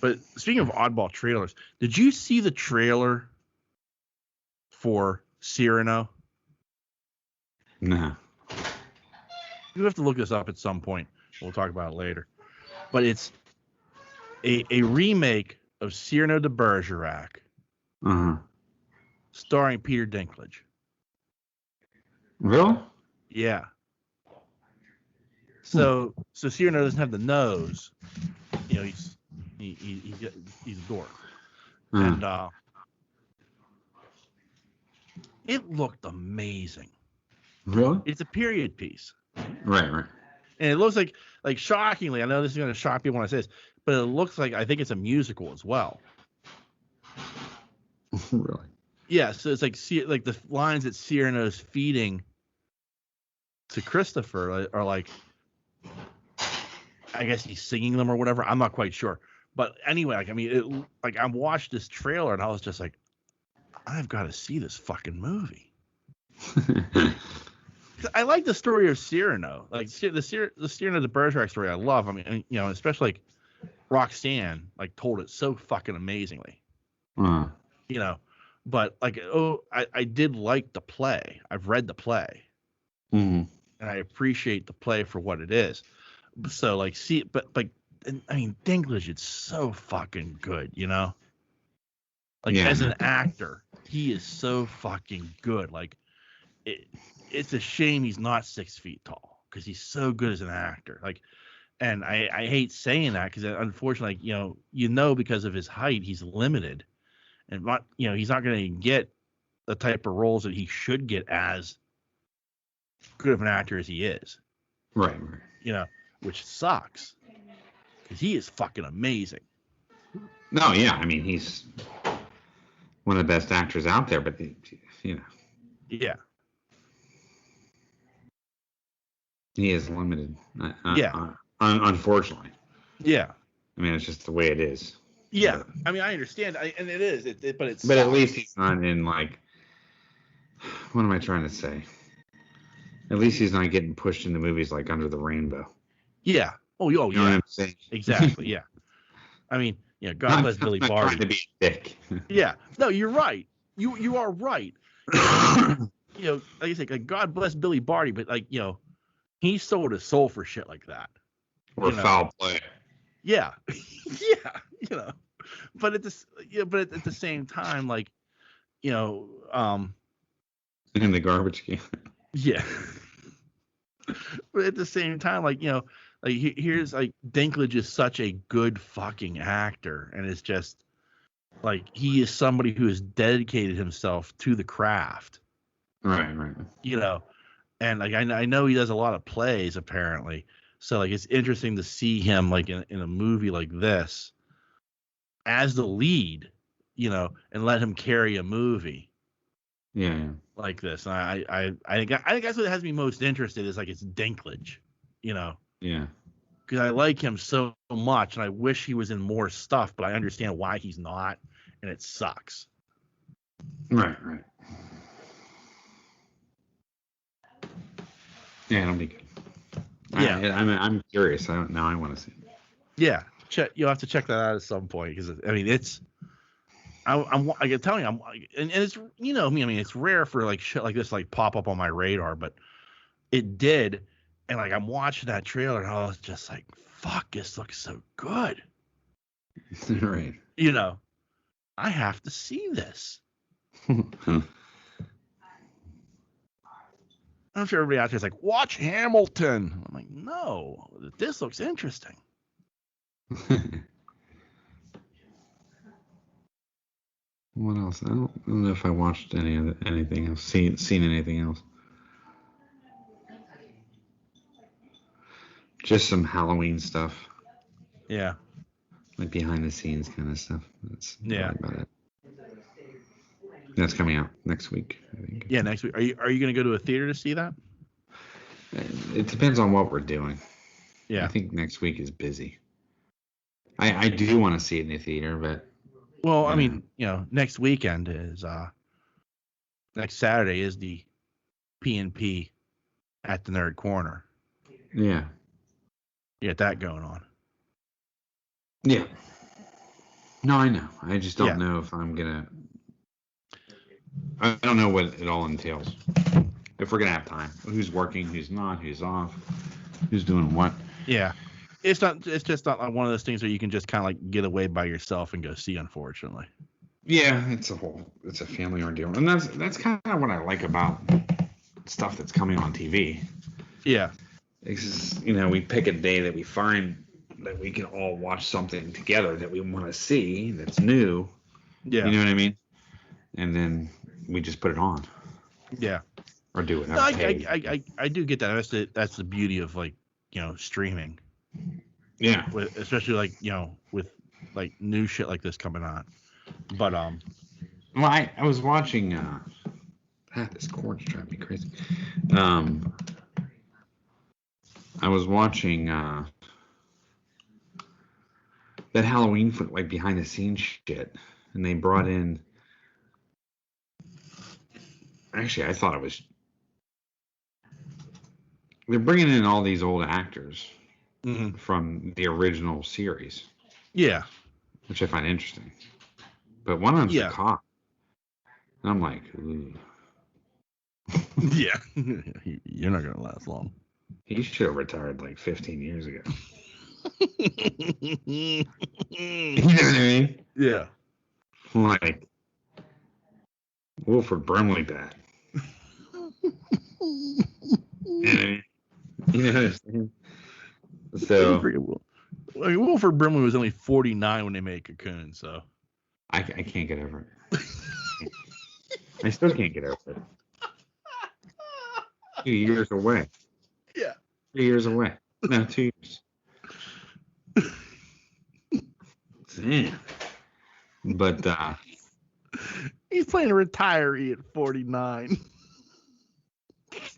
But speaking of oddball trailers, did you see the trailer for Cyrano? No. You have to look this up at some point. We'll talk about it later. But it's a remake of Cyrano de Bergerac, starring Peter Dinklage. Really? Yeah. So Cyrano doesn't have the nose. He's a dork. And it looked amazing. Really? It's a period piece. Right. And it looks like shockingly, I know this is going to shock people when I say this, but it looks like I think it's a musical as well. Really? Yeah, so it's like the lines that Cyrano's feeding to Christopher are like, I guess he's singing them or whatever. I'm not quite sure. But anyway, I watched this trailer and I was just like, I've got to see this fucking movie. I like the story of Cyrano. Like the Cyrano de Bergerac story I love. I mean, especially like Roxanne told it so fucking amazingly. But I did like the play. I've read the play. And I appreciate the play for what it is. So Dinklage is so fucking good, as an actor, he is so fucking good. It's a shame he's not 6 feet tall because he's so good as an actor. And I hate saying that because unfortunately, because of his height, he's limited, and he's not going to get the type of roles that he should get as good of an actor as he is. Right. Which sucks because he is fucking amazing. No, yeah, I mean he's one of the best actors out there, but Yeah. He is limited. Yeah. Unfortunately. Yeah. I mean, it's just the way it is. Yeah, I mean, I understand, and it is, but it's. But at least he's not in like. What am I trying to say? At least he's not getting pushed into movies like Under the Rainbow. Yeah. Oh, You know yeah. what I'm saying? Exactly. Yeah. I mean, God bless Billy not Barty. trying to be a dick. Yeah. No, you're right. You are right. Like I said, like, God bless Billy Barty, but like, he sold his soul for shit like that. Or foul play. Yeah. Yeah. But at the same time, like, in the garbage can. Yeah. But at the same time, like, here's like Dinklage is such a good fucking actor, and it's just like he is somebody who has dedicated himself to the craft. Right. And like I know he does a lot of plays apparently, so like it's interesting to see him like in a movie like this as the lead, and let him carry a movie. Yeah. Like this, and I think that's what has me most interested is like it's Dinklage, Yeah. because I like him so much, and I wish he was in more stuff, but I understand why he's not, and it sucks. Right. Yeah, it'll be good. Yeah, I'm curious. Now I want to see it. Yeah, you'll have to check that out at some point, because I mean it's. I can tell you, and it's me. I mean, it's rare for like shit like this like pop up on my radar, but it did, and like I'm watching that trailer, and I was just like, "Fuck, this looks so good." Right. I have to see this. I'm sure everybody out there is like, "Watch Hamilton." I'm like, "No, this looks interesting." What else? I don't know if I watched anything else, seen anything else. Just some Halloween stuff. Yeah. Like behind the scenes kind of stuff. That's about it. That's coming out next week, I think. Yeah, next week. Are you going to go to a theater to see that? It depends on what we're doing. Yeah. I think next week is busy. I do want to see it in the theater, but. Well, I mean, next weekend is next Saturday is the P&P at the Nerd Corner. Yeah. You got that going on. Yeah. No, I know. I just don't know if I'm gonna. I don't know what it all entails. If we're gonna have time, who's working, who's not, who's off, who's doing what. Yeah. It's just not like one of those things where you can just kind of like get away by yourself and go see, unfortunately. Yeah, it's a family ordeal. And that's kind of what I like about stuff that's coming on TV. Yeah. It's we pick a day that we find that we can all watch something together that we want to see that's new. Yeah. You know what I mean? And then we just put it on. Yeah. Or do it. No, I do get that. That's the beauty of like, streaming. Yeah. Especially like, with like new shit like this coming on. But well, I was watching this cord's driving me crazy. I was watching that Halloween for like behind the scenes shit, and they brought in. Actually, I thought it was. They're bringing in all these old actors from the original series. Yeah. Which I find interesting. But one of them's a cop. And I'm like, ooh. Yeah. You're not going to last long. He should have retired like 15 years ago. You know what I mean? Yeah. Like, Wilford Brimley bad. You know what I'm saying? So Wilford Brimley was only 49 when they made Cocoon, so I can't get over it. I still can't get over it. 2 years away. Yeah. 3 years away. No, 2 years. Damn. But he's playing a retiree at 49.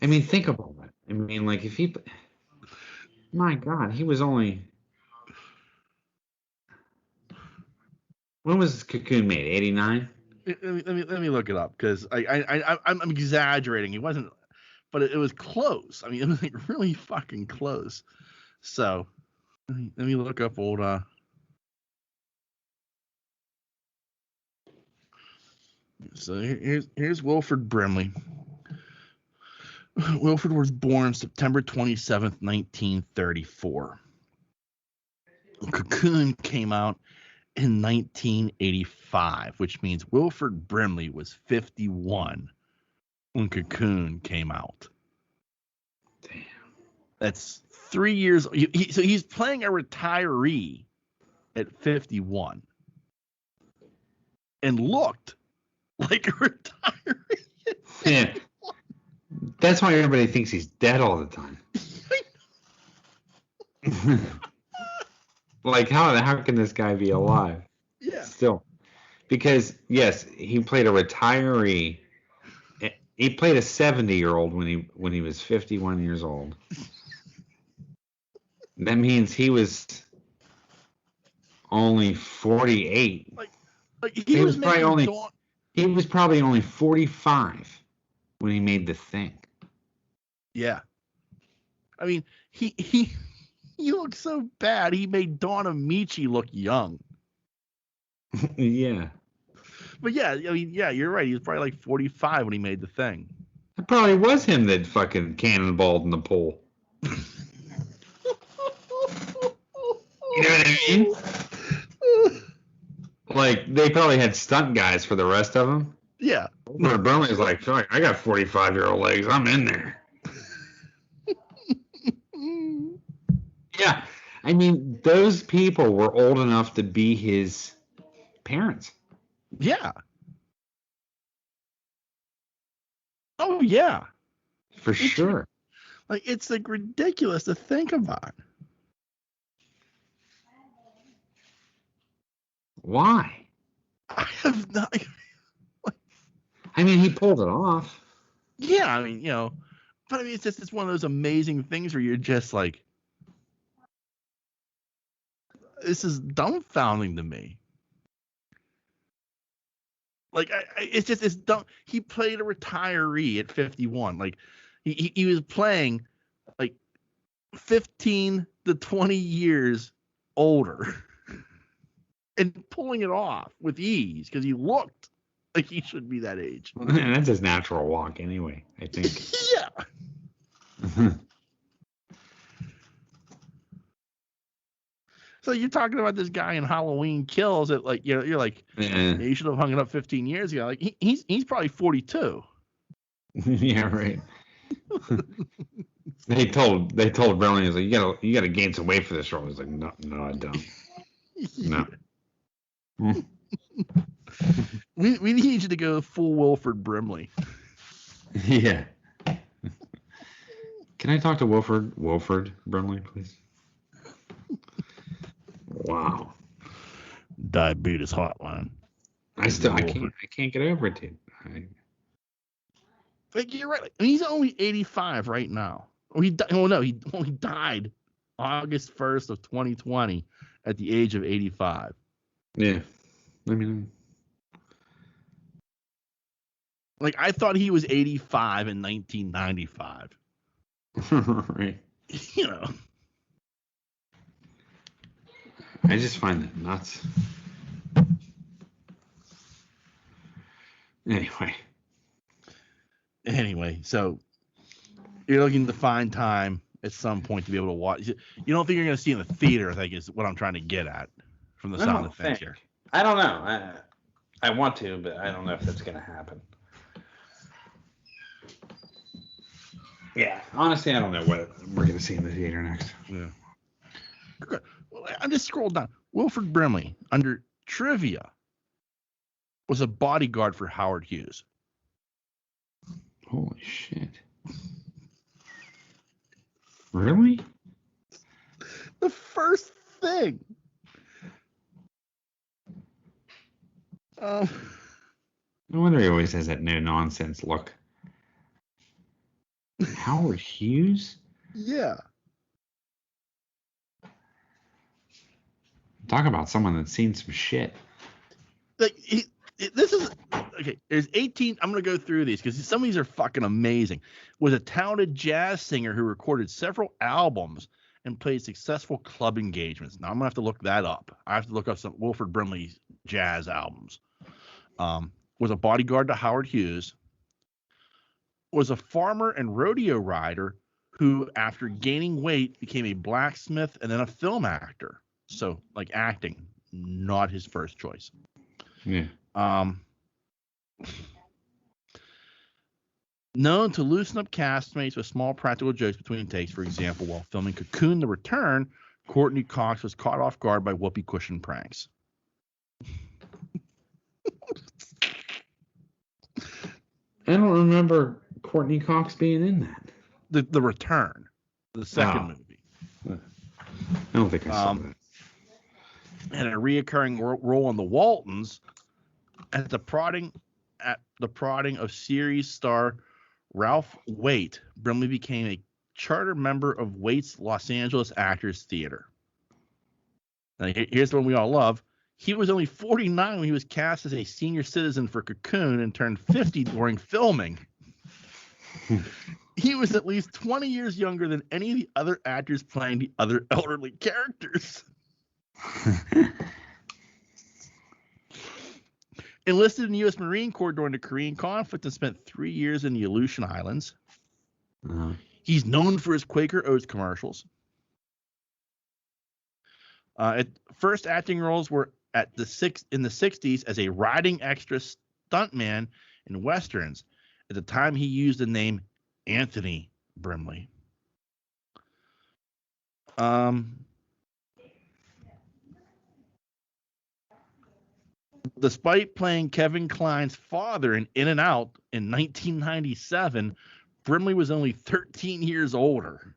I mean, think about that. I mean, like if he, my God, he was only When was Cocoon made? 89? Let me look it up because I'm exaggerating. It wasn't, but it was close. I mean, it was like really fucking close. So let me look up old. So here's Wilford Brimley. Wilford was born September 27th, 1934. Cocoon came out in 1985, which means Wilford Brimley was 51 when Cocoon came out. Damn. That's 3 years. So he's playing a retiree at 51 and looked like a retiree. Yeah. That's why everybody thinks he's dead all the time. Like, how can this guy be alive? Yeah. Still. Because, yes, he played a retiree. He played a 70-year-old when he was 51 years old. That means he was only 48. Like he was probably only 45 when he made The Thing. Yeah. I mean, he looked so bad. He made Dawn Amici look young. Yeah. But yeah, I mean, yeah, you're right. He was probably like 45 when he made The Thing. It probably was him that fucking cannonballed in the pool. You know what I mean? Like, they probably had stunt guys for the rest of them. Yeah. But Burnley's like, fuck, I got 45-year-old legs. I'm in there. Yeah. I mean, those people were old enough to be his parents. Yeah. Oh, yeah. For sure. Like, it's like ridiculous to think about. Why? I have not. I mean, he pulled it off. Yeah, I mean, but I mean, it's one of those amazing things where you're just like, this is dumbfounding to me. Like, it's dumb. He played a retiree at 51. Like, he was playing like 15 to 20 years older and pulling it off with ease because he looked like he should be that age. And that's his natural walk anyway, I think. Yeah. So you're talking about this guy in Halloween Kills that, like, you're like, yeah, you should have hung it up 15 years ago. Like, he's probably 42. Yeah, right. They told Brimley, he was like, you gotta gain some weight for this role. He's like, no, I don't. No. we need you to go full Wilford Brimley. Yeah. Can I talk to Wilford Brimley, please? Wow. Diabetes hotline. I can't get over it, dude. Like, you're right. I mean, he's only 85 right now. He died August 1st of 2020 at the age of 85. Yeah. I mean, like, I thought he was 85 in 1995. Right. I just find that nuts. Anyway, so you're looking to find time at some point to be able to watch. You don't think you're going to see in the theater, I think, is what I'm trying to get at from the sound of things here. I don't know. I want to, but I don't know if that's going to happen. Yeah, honestly, I don't know what we're going to see in the theater next. Yeah. Good. Well, I just scrolled down. Wilford Brimley, under trivia, was a bodyguard for Howard Hughes. Holy shit. Really? The first thing. No wonder he always has that no-nonsense look. Howard Hughes? Yeah. Talk about someone that's seen some shit. This is okay. There's 18. I'm gonna go through these because some of these are fucking amazing. Was a talented jazz singer who recorded several albums and played successful club engagements. Now I'm gonna have to look that up. I have to look up some Wilford Brimley jazz albums. Was a bodyguard to Howard Hughes. Was a farmer and rodeo rider who, after gaining weight, became a blacksmith and then a film actor. So, like acting, not his first choice. Yeah. Known to loosen up castmates with small practical jokes between takes. For example, while filming Cocoon: The Return, Courtney Cox was caught off guard by whoopee cushion pranks. I don't remember Courtney Cox being in that. The Return, the second movie. I don't think I saw that. And a reoccurring role in The Waltons at the prodding of series star Ralph Waite. Brimley became a charter member of Waite's Los Angeles Actors Theater. Now, here's the one we all love. He was only 49 when he was cast as a senior citizen for Cocoon and turned 50 during filming. He was at least 20 years younger than any of the other actors playing the other elderly characters. Enlisted in the U.S. Marine Corps during the Korean conflict and spent 3 years in the Aleutian Islands. Uh-huh. He's known for his Quaker Oats commercials. First acting roles were in the 60s as a riding extra stuntman in westerns. At the time, he used the name Anthony Brimley. Despite playing Kevin Kline's father in In and Out in 1997, Brimley was only 13 years older.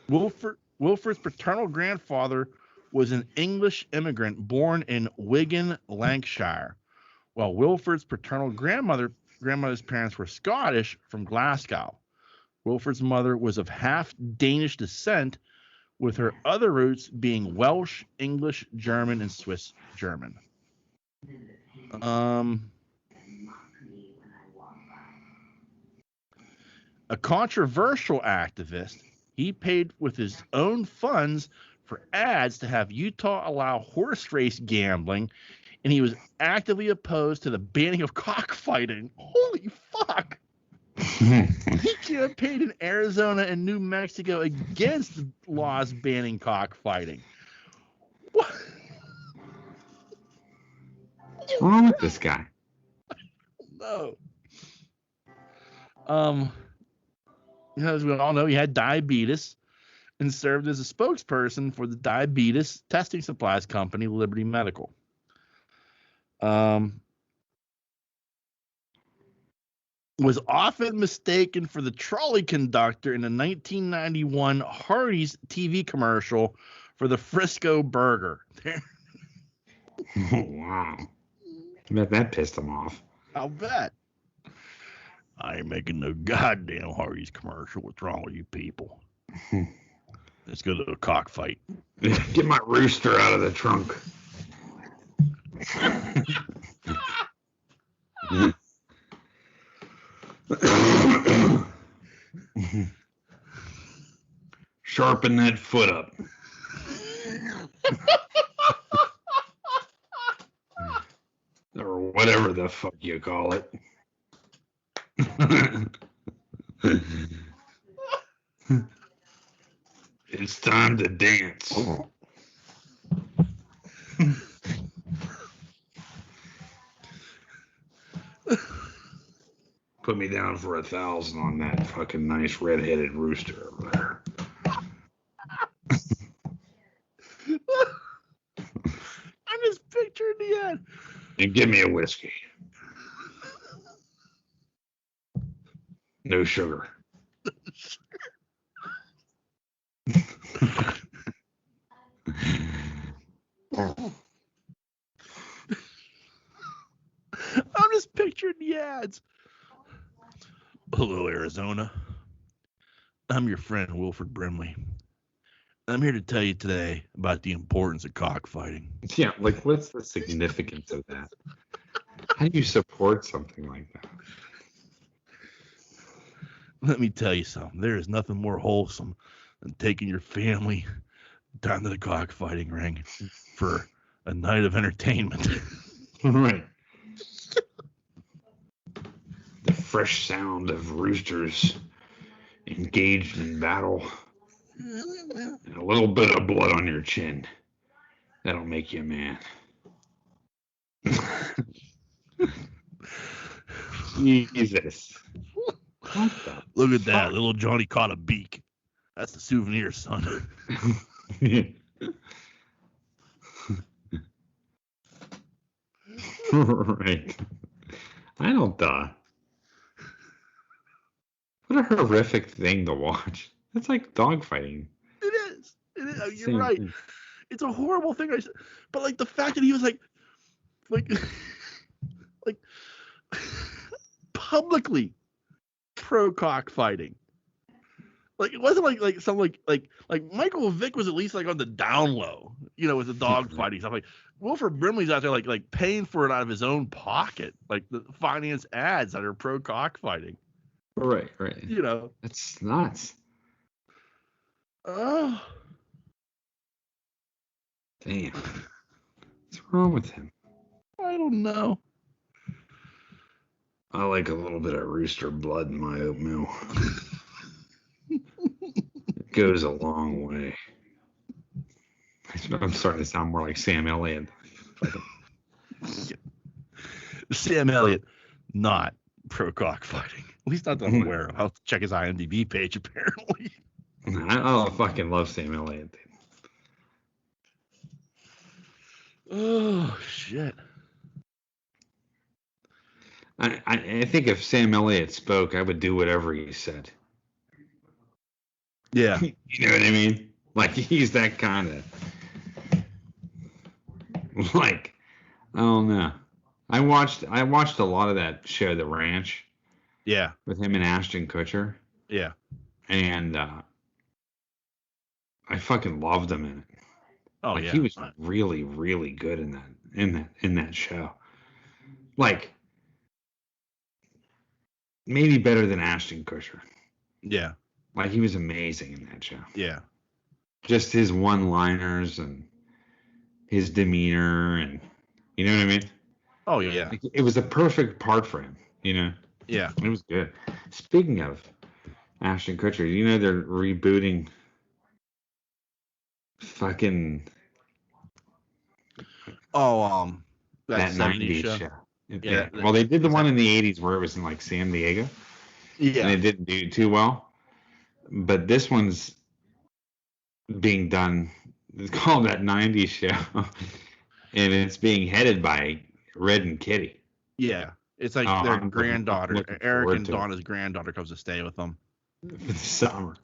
Wilford's paternal grandfather was an English immigrant born in Wigan, Lancashire, while Wilford's paternal grandmother's parents were Scottish from Glasgow. Wilford's mother was of half Danish descent, with her other roots being Welsh, English, German, and Swiss German. A controversial activist, he paid with his own funds for ads to have Utah allow horse race gambling, and he was actively opposed to the banning of cockfighting. Holy fuck! He campaigned in Arizona and New Mexico against laws banning cockfighting. What? What's wrong with this guy? No. As we all know, he had diabetes and served as a spokesperson for the diabetes testing supplies company Liberty Medical. Was often mistaken for the trolley conductor in the 1991 Hardee's TV commercial for the Frisco Burger. Wow. I bet that pissed him off. I'll bet. I ain't making no goddamn Hardee's commercial. What's wrong with you people? Let's go to a cockfight. Get my rooster out of the trunk. Sharpen that foot up. Or whatever the fuck you call it. It's time to dance. Put me down for 1,000 on that fucking nice red-headed rooster over there. I'm just picturing the end. And give me a whiskey. No sugar. I'm just picturing the ads. Hello, Arizona. I'm your friend, Wilford Brimley. I'm here to tell you today about the importance of cockfighting. Yeah, like what's the significance of that? How do you support something like that? Let me tell you something. There is nothing more wholesome than taking your family down to the cockfighting ring for a night of entertainment. Right. The fresh sound of roosters engaged in battle. And a little bit of blood on your chin. That'll make you a man. Jesus. Look at that. Little Johnny caught a beak. That's the souvenir, son. Right. I don't What a horrific thing to watch. That's like dogfighting. It is. You're right. Thing. It's a horrible thing. But like the fact that he was like publicly pro cockfighting. Like it wasn't like some like Michael Vick was at least like on the down low, with the dog fighting stuff. Like Wilford Brimley's out there like paying for it out of his own pocket, like the finance ads that are pro cockfighting. Right. That's nuts. Oh. Damn. What's wrong with him? I don't know. I like a little bit of rooster blood in my oatmeal. It goes a long way. I'm starting to sound more like Sam Elliott. Sam Elliott, not pro cockfighting. At least not that I'm aware of. I'll check his IMDb page, apparently. I fucking love Sam Elliott, dude. Oh, shit. I think if Sam Elliott spoke, I would do whatever he said. Yeah. You know what I mean? Like, he's that kind of... Like, I don't know. I watched a lot of that show, The Ranch. Yeah. With him and Ashton Kutcher. Yeah. And I fucking loved him in it. Oh, like, yeah. He was really, really good in that show. Like, maybe better than Ashton Kutcher. Yeah. Like, he was amazing in that show. Yeah. Just his one-liners and his demeanor, and you know what I mean? Oh, yeah. Like, it was a perfect part for him, Yeah. It was good. Speaking of Ashton Kutcher, they're rebooting fucking that 90s show. Yeah. Well, they did the one in the 80s where it was in like San Diego. Yeah. And it didn't do too well. But this one's being done. It's called that 90s show. And it's being headed by Red and Kitty. Yeah. It's like their granddaughter. Eric and Donna's granddaughter comes to stay with them. For the summer.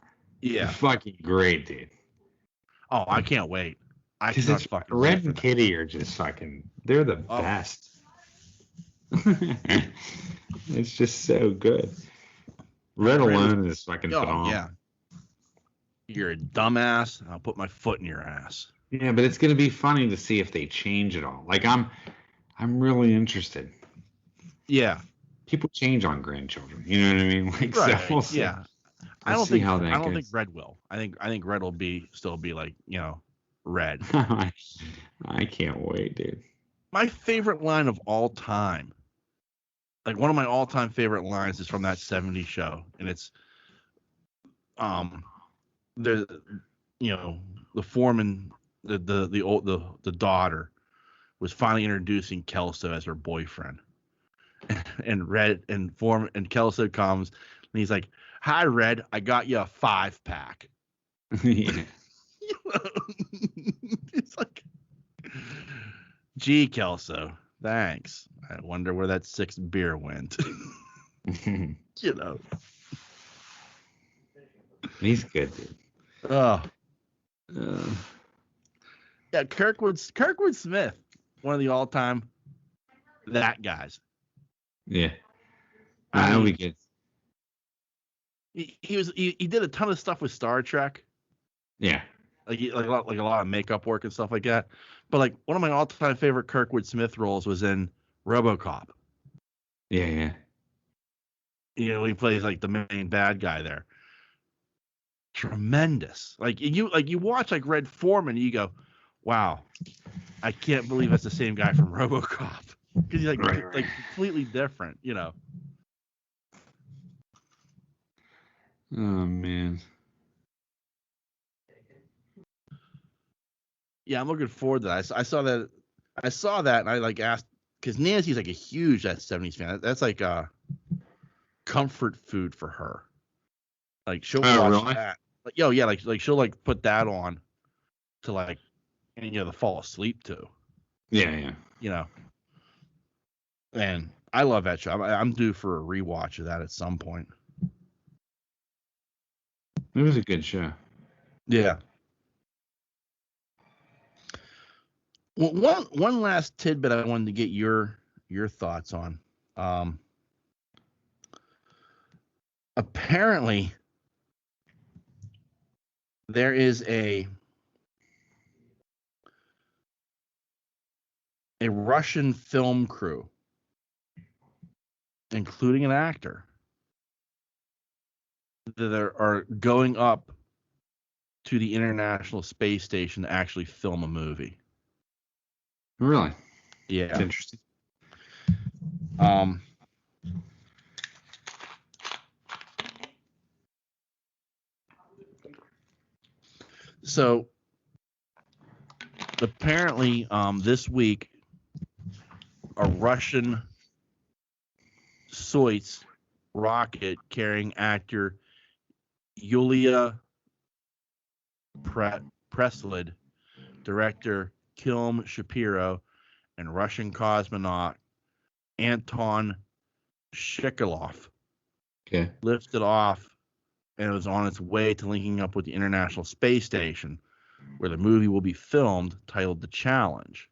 Yeah. It's fucking great, dude. Oh, I can't wait. I can't fucking wait. Red and Kitty are just fucking, they're the best. It's just so good. Red alone is fucking phenomenal. Yeah. You're a dumbass. I'll put my foot in your ass. Yeah, but it's gonna be funny to see if they change it all. Like I'm really interested. Yeah. People change on grandchildren. You know what I mean? Like, right. So we'll see. Yeah. I don't think Red will. I think Red will still be like, Red. I can't wait, dude. My favorite line of all time. Like one of my all-time favorite lines is from that 70s show, and it's the foreman, the daughter was finally introducing Kelso as her boyfriend. And Red and Kelso comes and he's like, "Hi, Red, I got you a 5-pack." Yeah. It's like, gee, Kelso, thanks. I wonder where that 6th beer went. He's good, dude. Oh. Yeah, Kirkwood Smith, one of the all-time that guys. Yeah. I know we get. He did a ton of stuff with Star Trek. Yeah. like a lot of makeup work and stuff like that. But like one of my all-time favorite Kurtwood Smith roles was in RoboCop. Yeah. He plays like the main bad guy there. Tremendous. Like you watch like Red Foreman, and you go, wow, I can't believe that's the same guy from RoboCop, because he's like like completely different. Oh man. Yeah, I'm looking forward to that. I saw that, and I like asked, because Nancy's like a huge that 70s fan. That's like comfort food for her. Like she'll watch that. Like, yeah, like she'll like put that on to like, and to fall asleep to. Yeah. And I love that show. I'm due for a rewatch of that at some point. It was a good show. Yeah. Well, one last tidbit I wanted to get your thoughts on. Apparently, there is a Russian film crew, including an actor, that are going up to the International Space Station to actually film a movie. Really? Yeah. It's interesting. So apparently, this week, a Russian Soyuz rocket carrying actor Yulia Preslid, director Kilm Shapiro, and Russian cosmonaut Anton Shikalov lifted off, and it was on its way to linking up with the International Space Station, where the movie will be filmed, titled The Challenge.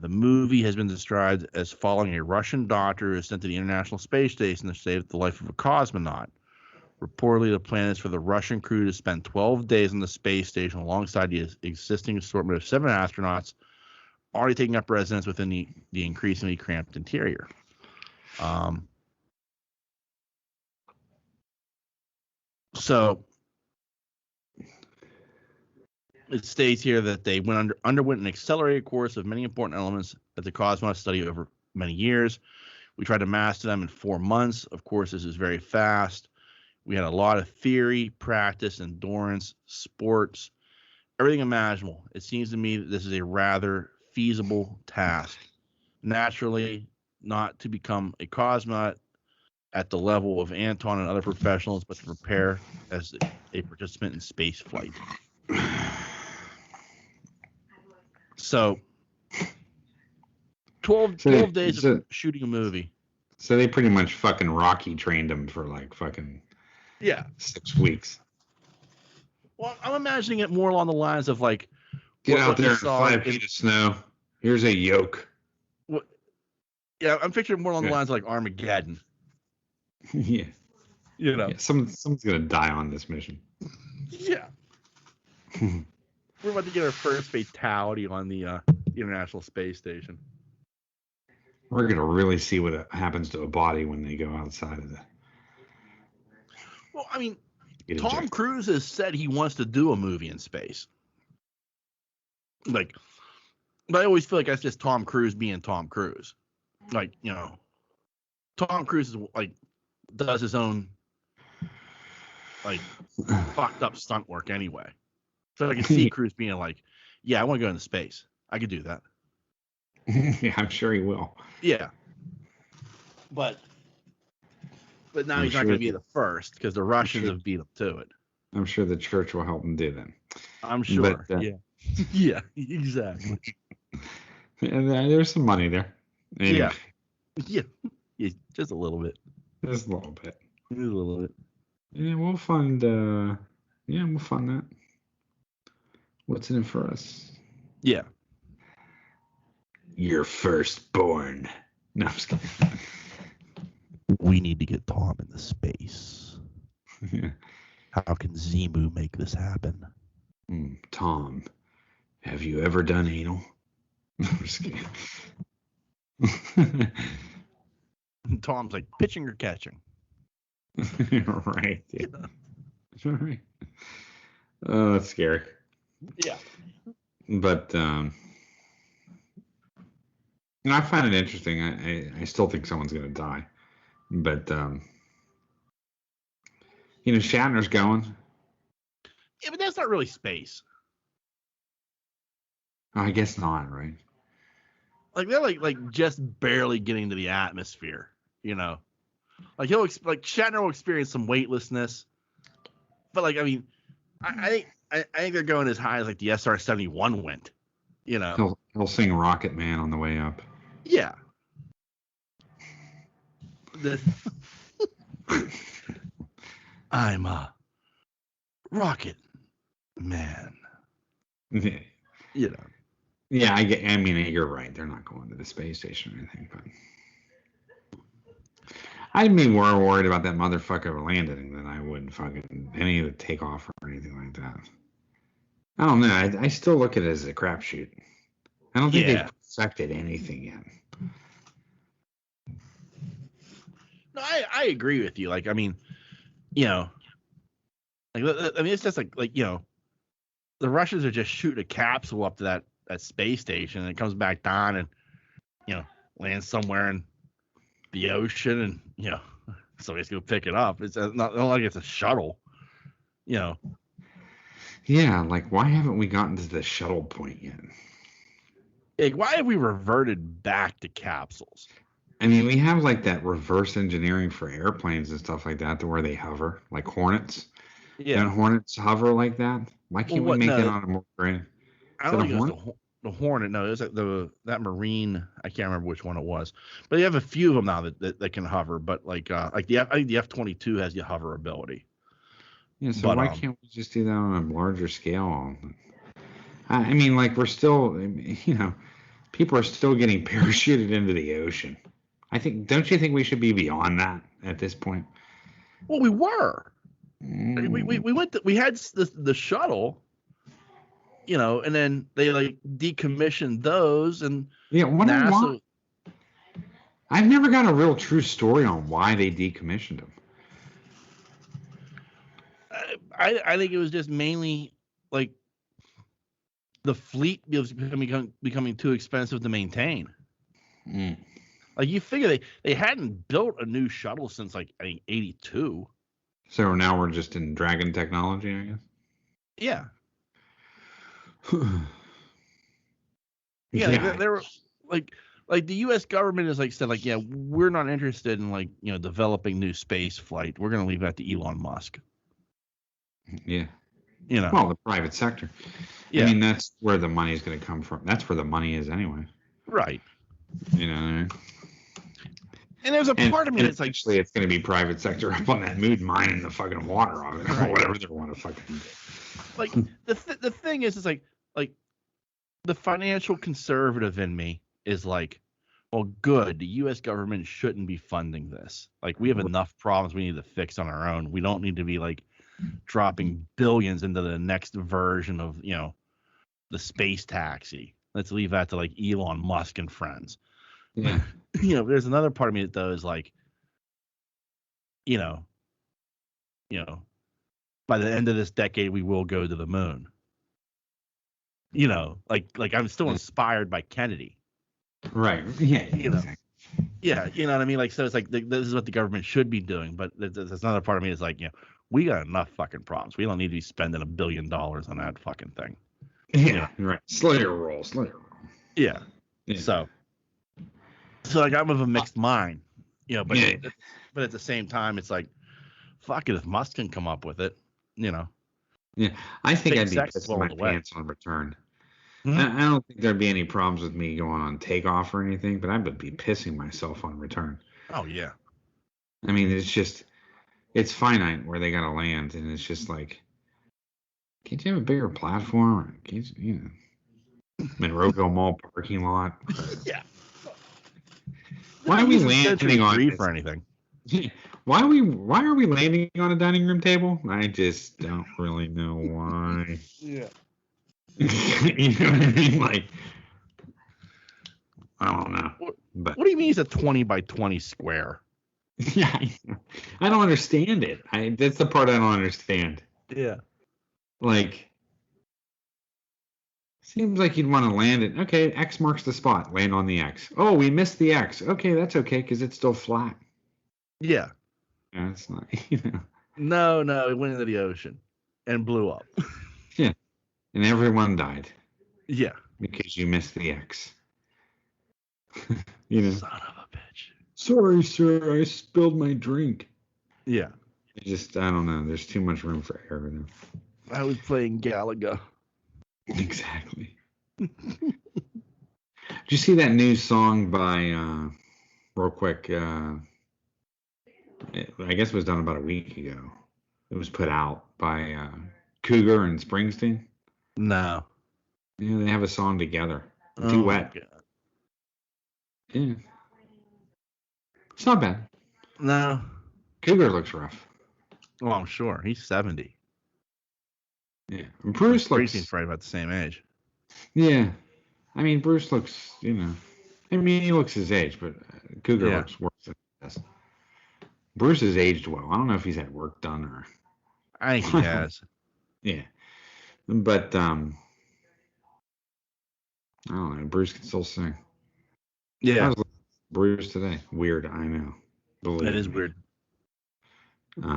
The movie has been described as following a Russian doctor who is sent to the International Space Station to save the life of a cosmonaut. Reportedly, the plan is for the Russian crew to spend 12 days on the space station alongside the existing assortment of 7 astronauts already taking up residence within the increasingly cramped interior. So it states here that they underwent an accelerated course of many important elements that the cosmonauts studied over many years. We tried to master them in 4 months. Of course, this is very fast. We had a lot of theory, practice, endurance, sports, everything imaginable. It seems to me that this is a rather feasible task. Naturally, not to become a cosmonaut at the level of Anton and other professionals, but to prepare as a participant in space flight. So, 12 days of shooting a movie. So they pretty much fucking Rocky trained him for like fucking 6 weeks. Well, I'm imagining it more along the lines of like, get out there in 5 feet of snow. Here's a yoke. Yeah, I'm picturing more along the lines of like Armageddon. Yeah. Yeah, someone's gonna die on this mission. Yeah. We're about to get our first fatality on the International Space Station. We're gonna really see what happens to a body when they go outside of the. Well, I mean, Tom Cruise has said he wants to do a movie in space. Like, but I always feel like that's just Tom Cruise being Tom Cruise. Like, Tom Cruise is like does his own like fucked up stunt work anyway. So I can see Cruise being like, yeah, I want to go into space. I could do that. Yeah, I'm sure he will. Yeah. But now he's not going to be the first because the Russians have beat him to it. I'm sure the church will help him do that. I'm sure. But, yeah. Yeah, exactly. And there's some money there. Anyway. Yeah, just a little bit. Just a little bit. Just a little bit. Yeah, we'll fund. We'll fund that. What's in it for us? Yeah. Your firstborn. No, I'm just kidding. We need to get Tom into space. Yeah. How can Zemu make this happen? Tom, have you ever done anal? I'm just kidding. Tom's like, pitching or catching? Right. Yeah. Right. Oh, that's scary. Yeah. But I find it interesting. I still think someone's gonna die. But Shatner's going. Yeah, but that's not really space. Oh, I guess not, right? Like they're like just barely getting to the atmosphere, Like Shatner will experience some weightlessness, but I think they're going as high as like the SR-71 went, He'll sing Rocket Man on the way up. Yeah. I'm a rocket man. Yeah. Yeah, I mean, you're right. They're not going to the space station or anything, but I'd be more worried about that motherfucker landing than I would fucking any of the takeoff or anything like that. I don't know. I still look at it as a crapshoot. I don't think they've perfected anything yet. No, I agree with you. It's just like the Russians are just shooting a capsule up to that space station, and it comes back down and lands somewhere in the ocean, and somebody's gonna pick it up. It's not like it's a shuttle, Yeah, like why haven't we gotten to the shuttle point yet? Like, why have we reverted back to capsules? I mean, we have like that reverse engineering for airplanes and stuff like that, to where they hover, like Hornets. Yeah, don't Hornets hover like that? Why can't we make it on a more grand? I don't think it was the Hornet. No, it was like that Marine. I can't remember which one it was, but you have a few of them now that can hover. But I think the F-22 has the hover ability. Yeah, so why can't we just do that on a larger scale? I mean, like we're still, people are still getting parachuted into the ocean. Don't you think we should be beyond that at this point? Well, we were. We had the shuttle, and then they decommissioned those, and NASA. I've never got a real true story on why they decommissioned them. I think it was just mainly like the fleet was becoming too expensive to maintain. Like you figure they hadn't built a new shuttle since I think 82. So now we're just in Dragon technology, I guess. Yeah. Yeah. They were like the U.S. government is said we're not interested in developing new space flight. We're going to leave that to Elon Musk. Yeah. Well, the private sector. Yeah. I mean, that's where the money is going to come from. That's where the money is anyway. Right. And there's a part of me that's actually it's going to be private sector up on that moon mining the fucking water of it, or whatever they want to fucking do. The thing is like the financial conservative in me is well, good. The U.S. government shouldn't be funding this. We have enough problems we need to fix on our own. We don't need to be dropping billions into the next version of the space taxi. Let's leave that to Elon Musk and friends. Yeah. There's another part of me that though is by the end of this decade we will go to the moon. I'm still inspired by Kennedy. Right. Yeah. Exactly. Yeah. You know what I mean? So it's this is what the government should be doing, but there's another part of me is we got enough fucking problems. We don't need to be spending $1 billion on that fucking thing. Yeah. Right. Slow your roll. Yeah. So I'm of a mixed mind, but at the same time, it's fuck it, if Musk can come up with it, Yeah, I think I'd be pissing my pants on return. I don't think there'd be any problems with me going on takeoff or anything, but I would be pissing myself on return. Oh yeah. I mean, it's finite where they gotta land, and it's just can't you have a bigger platform? Can't you, Monroeville Mall parking lot? Yeah. Why are we landing on for anything? Why are we landing on a dining room table? I just don't really know why. Yeah. You know what I mean? Like, I don't know. But What do you mean it's a 20 by 20 square? yeah, I don't understand it. That's the part I don't understand. Yeah. Like, seems like you'd want to land it. Okay, X marks the spot. Land on the X. Oh, we missed the X. Okay, that's okay because it's still flat. Yeah. No, it's not. No, it went into the ocean and blew up. Yeah, and everyone died Yeah. because you missed the X. Son of a bitch. Sorry, sir, I spilled my drink. Yeah. I don't know. There's too much room for error there. I was playing Galaga. Exactly. Did you see that new song by, real quick, I guess it was done about a week ago. It was put out by Cougar and Springsteen. No. Yeah, they have a song together. Duet. Yeah. It's not bad. No. Cougar looks rough. Well, I'm sure. He's 70. Yeah. And Bruce looks... Springsteen's probably about the same age. Yeah. I mean, Bruce looks, I mean, he looks his age, but Cougar looks worse than this. Bruce has aged well. I don't know if he's had work done or... I think he has. Yeah. But, I don't know. Bruce can still sing. Yeah. I was listening to Bruce today. Weird, I know. Believe That is me. weird. I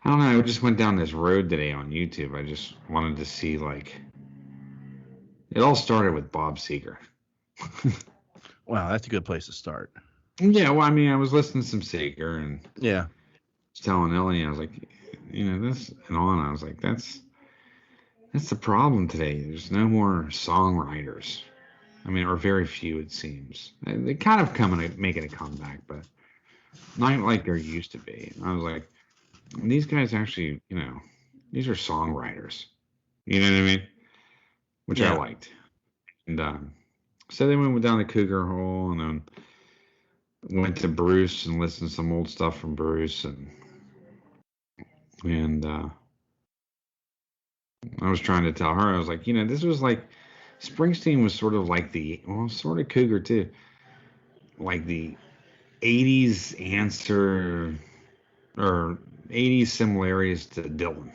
don't know. I just went down this road today on YouTube. I just wanted to see, like... It all started with Bob Seger. Wow, that's a good place to start. Yeah, well, I mean, I was listening to some Seger and... Yeah. Was telling Ellie, I was like, this and on. I was like, that's the problem today. There's no more songwriters. I mean, or very few, it seems. They kind of making a comeback, but not like there used to be. And I was like, these guys actually, these are songwriters. You know what I mean? Which I liked. And so then we went down the Cougar hole and then went to Bruce and listened to some old stuff from Bruce and I was trying to tell her, I was like, this was like, Springsteen was sort of like sort of Cougar too. Like the 80s answer or 80s similarities to Dylan.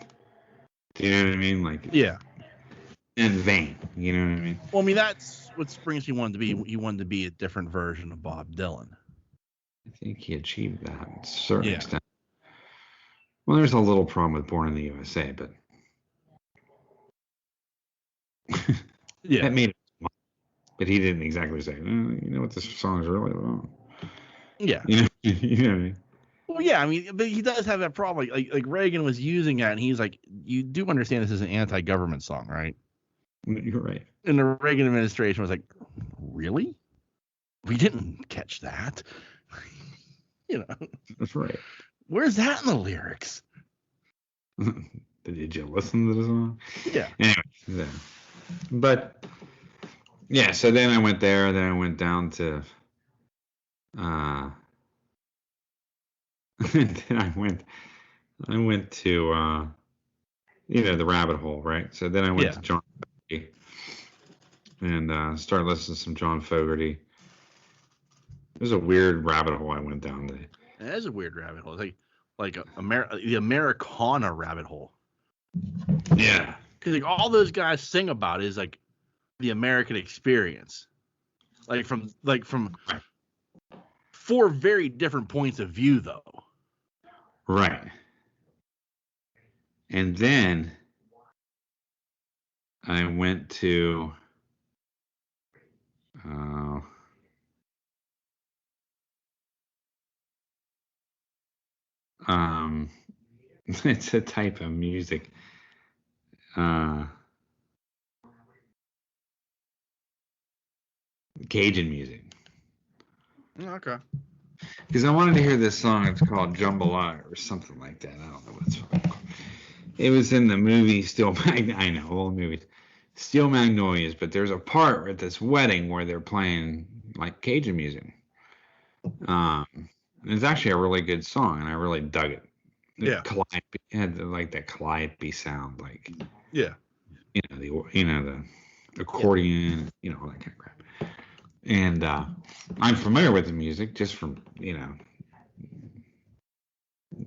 Do you know what I mean? Like, yeah. In vain. You know what I mean? Well, I mean, that's what Springsteen wanted to be. He wanted to be a different version of Bob Dylan. I think he achieved that to a certain extent. Well, there's a little problem with Born in the USA, but that made it fun. But he didn't exactly say, you know what this song is really about. Yeah. You know what I mean? Well, yeah, I mean, but he does have that problem. Like Reagan was using that, and he's like, you do understand this is an anti-government song, right? You're right. And the Reagan administration was like, really? We didn't catch that. That's right. Where's that in the lyrics? Did you listen to the song? Yeah. Anyway, but yeah, so then I went there, then I went down to then I went to the rabbit hole, right? So then I went to John Fogerty and started listening to some John Fogerty. It was a weird rabbit hole I went down to. It is a weird rabbit hole. It's like the Americana rabbit hole. Yeah. Because like all those guys sing about is like the American experience. Like from four very different points of view, though. Right. And then I went to it's a type of music. Cajun music. Okay. Because I wanted to hear this song. It's called Jambalaya or something like that. I don't know what it's called. It was in the movie Steel Magnolias. I know, old movies. Steel Magnolias. But there's a part at this wedding where they're playing like Cajun music. It's actually a really good song, and I really dug it. Yeah. It had like that calliope sound, like Yeah. the accordion, all that kind of crap. And I'm familiar with the music just from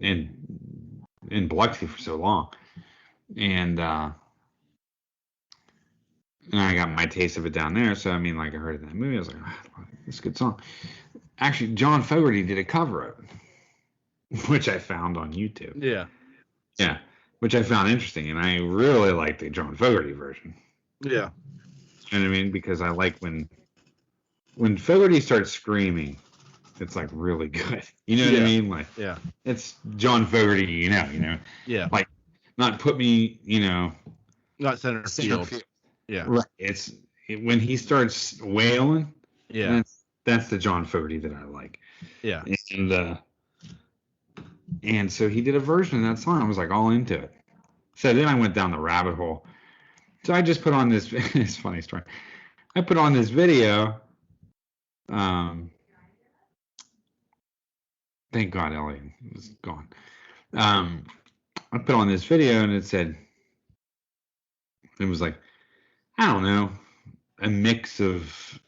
in Biloxi for so long, and I got my taste of it down there. So I mean, like I heard it in that movie, I was like, it's a good song. Actually, John Fogerty did a cover of it, which I found on YouTube. Yeah. Yeah, which I found interesting, and I really like the John Fogerty version. Yeah. You know what I mean? Because I like when Fogerty starts screaming, it's like really good. You know what I mean? Like, yeah, it's John Fogerty. Yeah. Like, not put me, not center field. Yeah. Right. It's when he starts wailing. Yeah. That's the John Fogerty that I like. Yeah. And so he did a version of that song. I was like all into it. So then I went down the rabbit hole. So I just put on this. It's a funny story. I put on this video. Thank God Elliot was gone. I put on this video and it was like, I don't know, a mix of,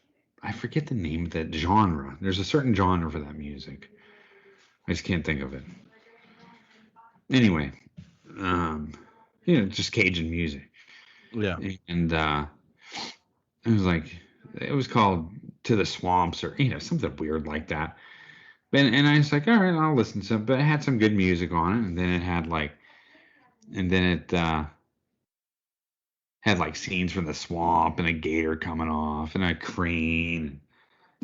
I forget the name of that genre. There's a certain genre for that music. I just can't think of it. Anyway, just Cajun music. Yeah. And it was called To the Swamps or, something weird like that. And I was like, all right, I'll listen to it. But it had some good music on it. And then it had had scenes from the swamp and a gator coming off and a crane.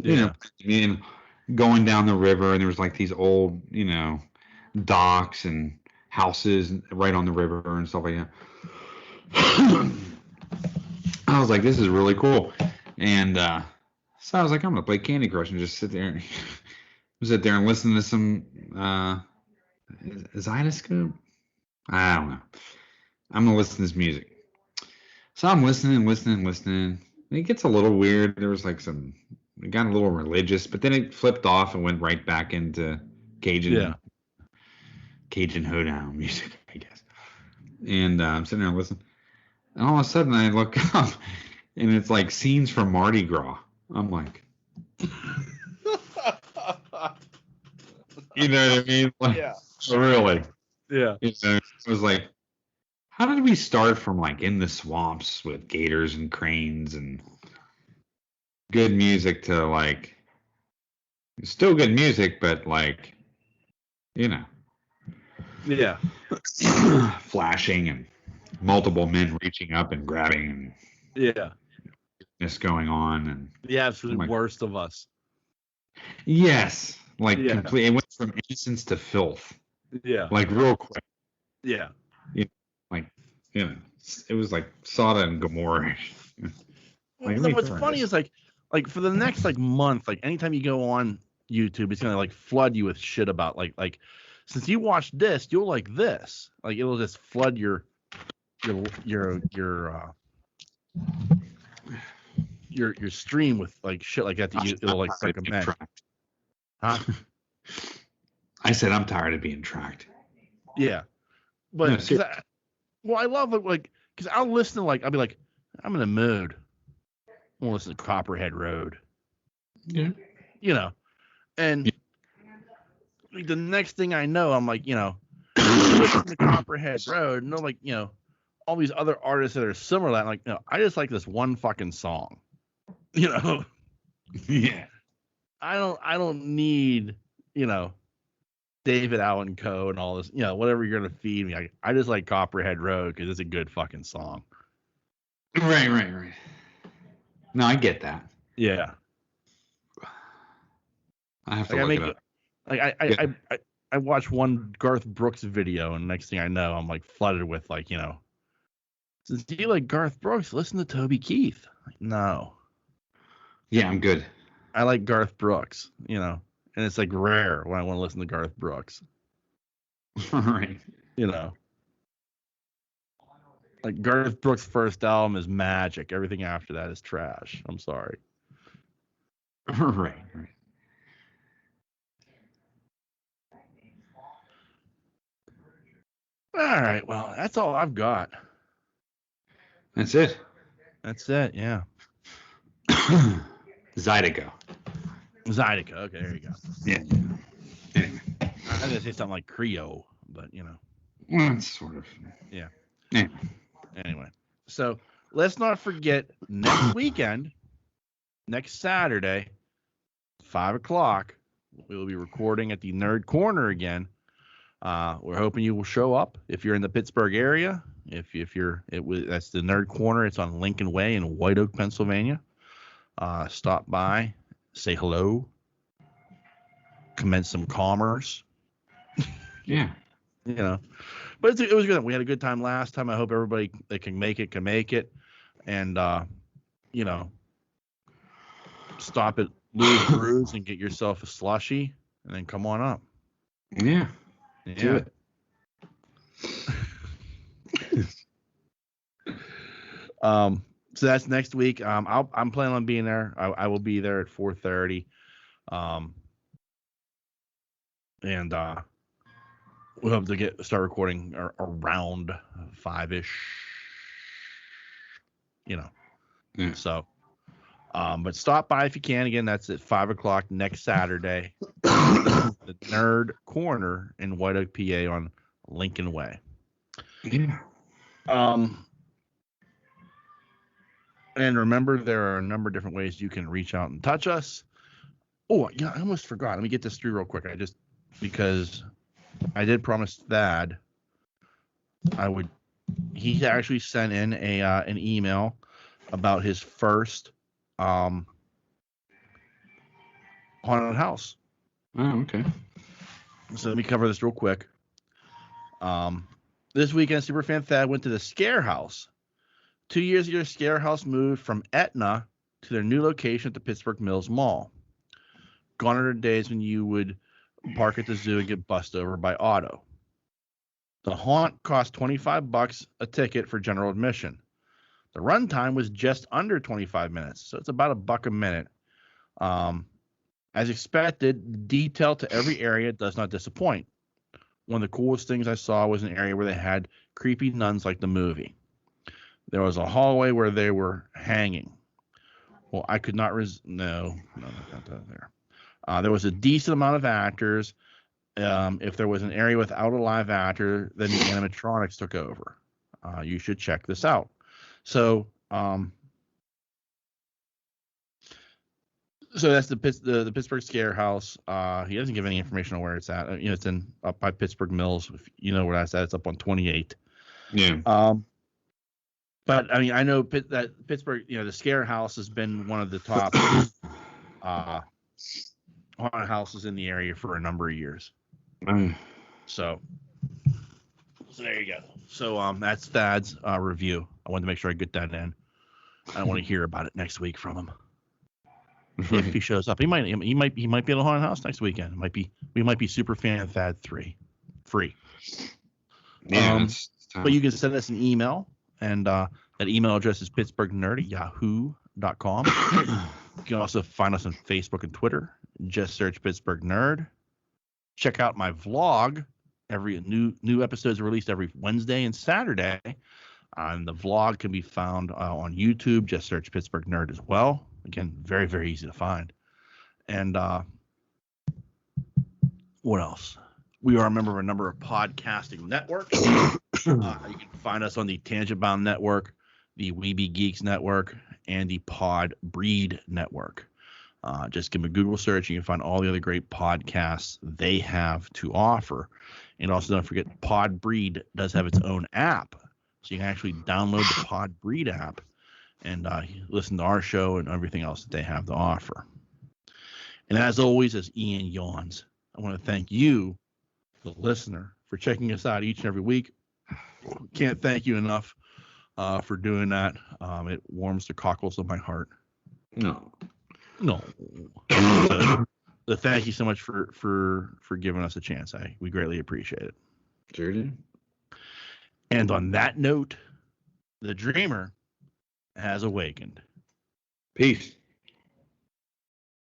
And going down the river. And there was like these old, docks and houses right on the river and stuff like that. I was like, this is really cool. And so I was like, I'm going to play Candy Crush and just sit there and listen to some Zytoscope? I don't know. I'm going to listen to this music. So I'm listening. And it gets a little weird. There was it got a little religious, but then it flipped off and went right back into Cajun hoedown music, I guess. And I'm sitting there and listening. And all of a sudden I look up and it's like scenes from Mardi Gras. I'm like, you know what I mean? Like, yeah. Really? Yeah. It was like, how did we start from in the swamps with gators and cranes and good music to still good music, but Yeah. flashing and multiple men reaching up and grabbing and this going on and the absolute worst of us. Yes, completely. It went from innocence to filth. Yeah, real quick. Yeah, it was like Sodom and Gomorrah. What's funny is for the next month, anytime you go on YouTube, it's gonna flood you with shit about since you watched this, you'll like this. It'll just flood your stream with shit like that it'll recommend. Huh? I said I'm tired of being tracked. Yeah, but I love because I'll listen to I'll be like, I'm in a mood. I'm gonna listen to Copperhead Road. Yeah. And the next thing I know, I'm listen to Copperhead Road, and all these other artists that are similar to that. I just like this one fucking song. Yeah. I don't need, David Allen Coe and all this, whatever you're gonna feed me. I just like Copperhead Road because it's a good fucking song. Right. No, I get that. Yeah. I have to look it up. I watched one Garth Brooks video, and next thing I know, I'm flooded with since you like Garth Brooks, listen to Toby Keith. No. Yeah, I'm good. I like Garth Brooks, and it's rare when I want to listen to Garth Brooks. All right. Garth Brooks' first album is magic. Everything after that is trash. I'm sorry. Right. All right. Well, that's all I've got. That's it. That's it. Yeah. Zydeco. Zydeco. Okay, there you go. Yeah. Anyway. I was going to say something like Creo, but, Well, it's sort of. Yeah. Anyway. So let's not forget next weekend, next Saturday, 5 o'clock, we will be recording at the Nerd Corner again. We're hoping you will show up if you're in the Pittsburgh area. That's the Nerd Corner. It's on Lincoln Way in White Oak, Pennsylvania. Stop by, say hello, commence some commerce. Yeah. But it was good. We had a good time last time. I hope everybody that can make it. And, stop at Louis Brews and get yourself a slushie and then come on up. Yeah. Do it. So that's next week. I'm planning on being there. I will be there at 4:30. And we'll have to start recording around 5-ish. Yeah. So, but stop by if you can. Again, that's at 5 o'clock next Saturday. The Nerd Corner in White Oak, PA on Lincoln Way. Yeah. And remember, there are a number of different ways you can reach out and touch us. Oh, yeah, I almost forgot. Let me get this through real quick. Because I did promise Thad he actually sent in an email about his first haunted house. Oh, okay. So let me cover this real quick. This weekend, Superfan Thad went to the Scare House. 2 years ago, Scare House moved from Etna to their new location at the Pittsburgh Mills Mall. Gone are the days when you would park at the zoo and get bussed over by auto. The haunt cost $25 a ticket for general admission. The runtime was just under 25 minutes, so it's about $1 a minute. As expected, the detail to every area does not disappoint. One of the coolest things I saw was an area where they had creepy nuns like the movie. There was a hallway where they were hanging. Well, I could not no, not that there. There was a decent amount of actors. If there was an area without a live actor, then the animatronics took over. You should check this out. So that's the Pittsburgh Scare House. He doesn't give any information on where it's at. It's up by Pittsburgh Mills. If you know where that's at, it's up on 28. Yeah. But I mean, I know that Pittsburgh, the Scare House has been one of the top haunted houses in the area for a number of years. So there you go. So that's Thad's review. I wanted to make sure I get that in. I don't want to hear about it next week from him. If he shows up, he might be at a haunted house next weekend. We might be super fan Thad 3 free. Yeah. But you can send us an email, and that email address is pittsburghnerd@yahoo.com. You can also find us on Facebook and Twitter. Just search Pittsburgh Nerd. Check out my vlog. Every new episodes are released every Wednesday and Saturday. And the vlog can be found on YouTube. Just search Pittsburgh Nerd as well. Again, very, very easy to find. And what else? We are a member of a number of podcasting networks. You can find us on the Tangent Bound Network, the Weeby Geeks Network, and the Pod Breed Network. Just give them a Google search. You can find all the other great podcasts they have to offer. And also don't forget, Pod Breed does have its own app. So you can actually download the Pod Breed app and listen to our show and everything else that they have to offer. And as always, as Ian yawns, I want to thank you, the listener, for checking us out each and every week. Can't thank you enough for doing that. It warms the cockles of my heart. No. So thank you so much for giving us a chance. We greatly appreciate it. Sure do. And on that note, the dreamer has awakened. Peace.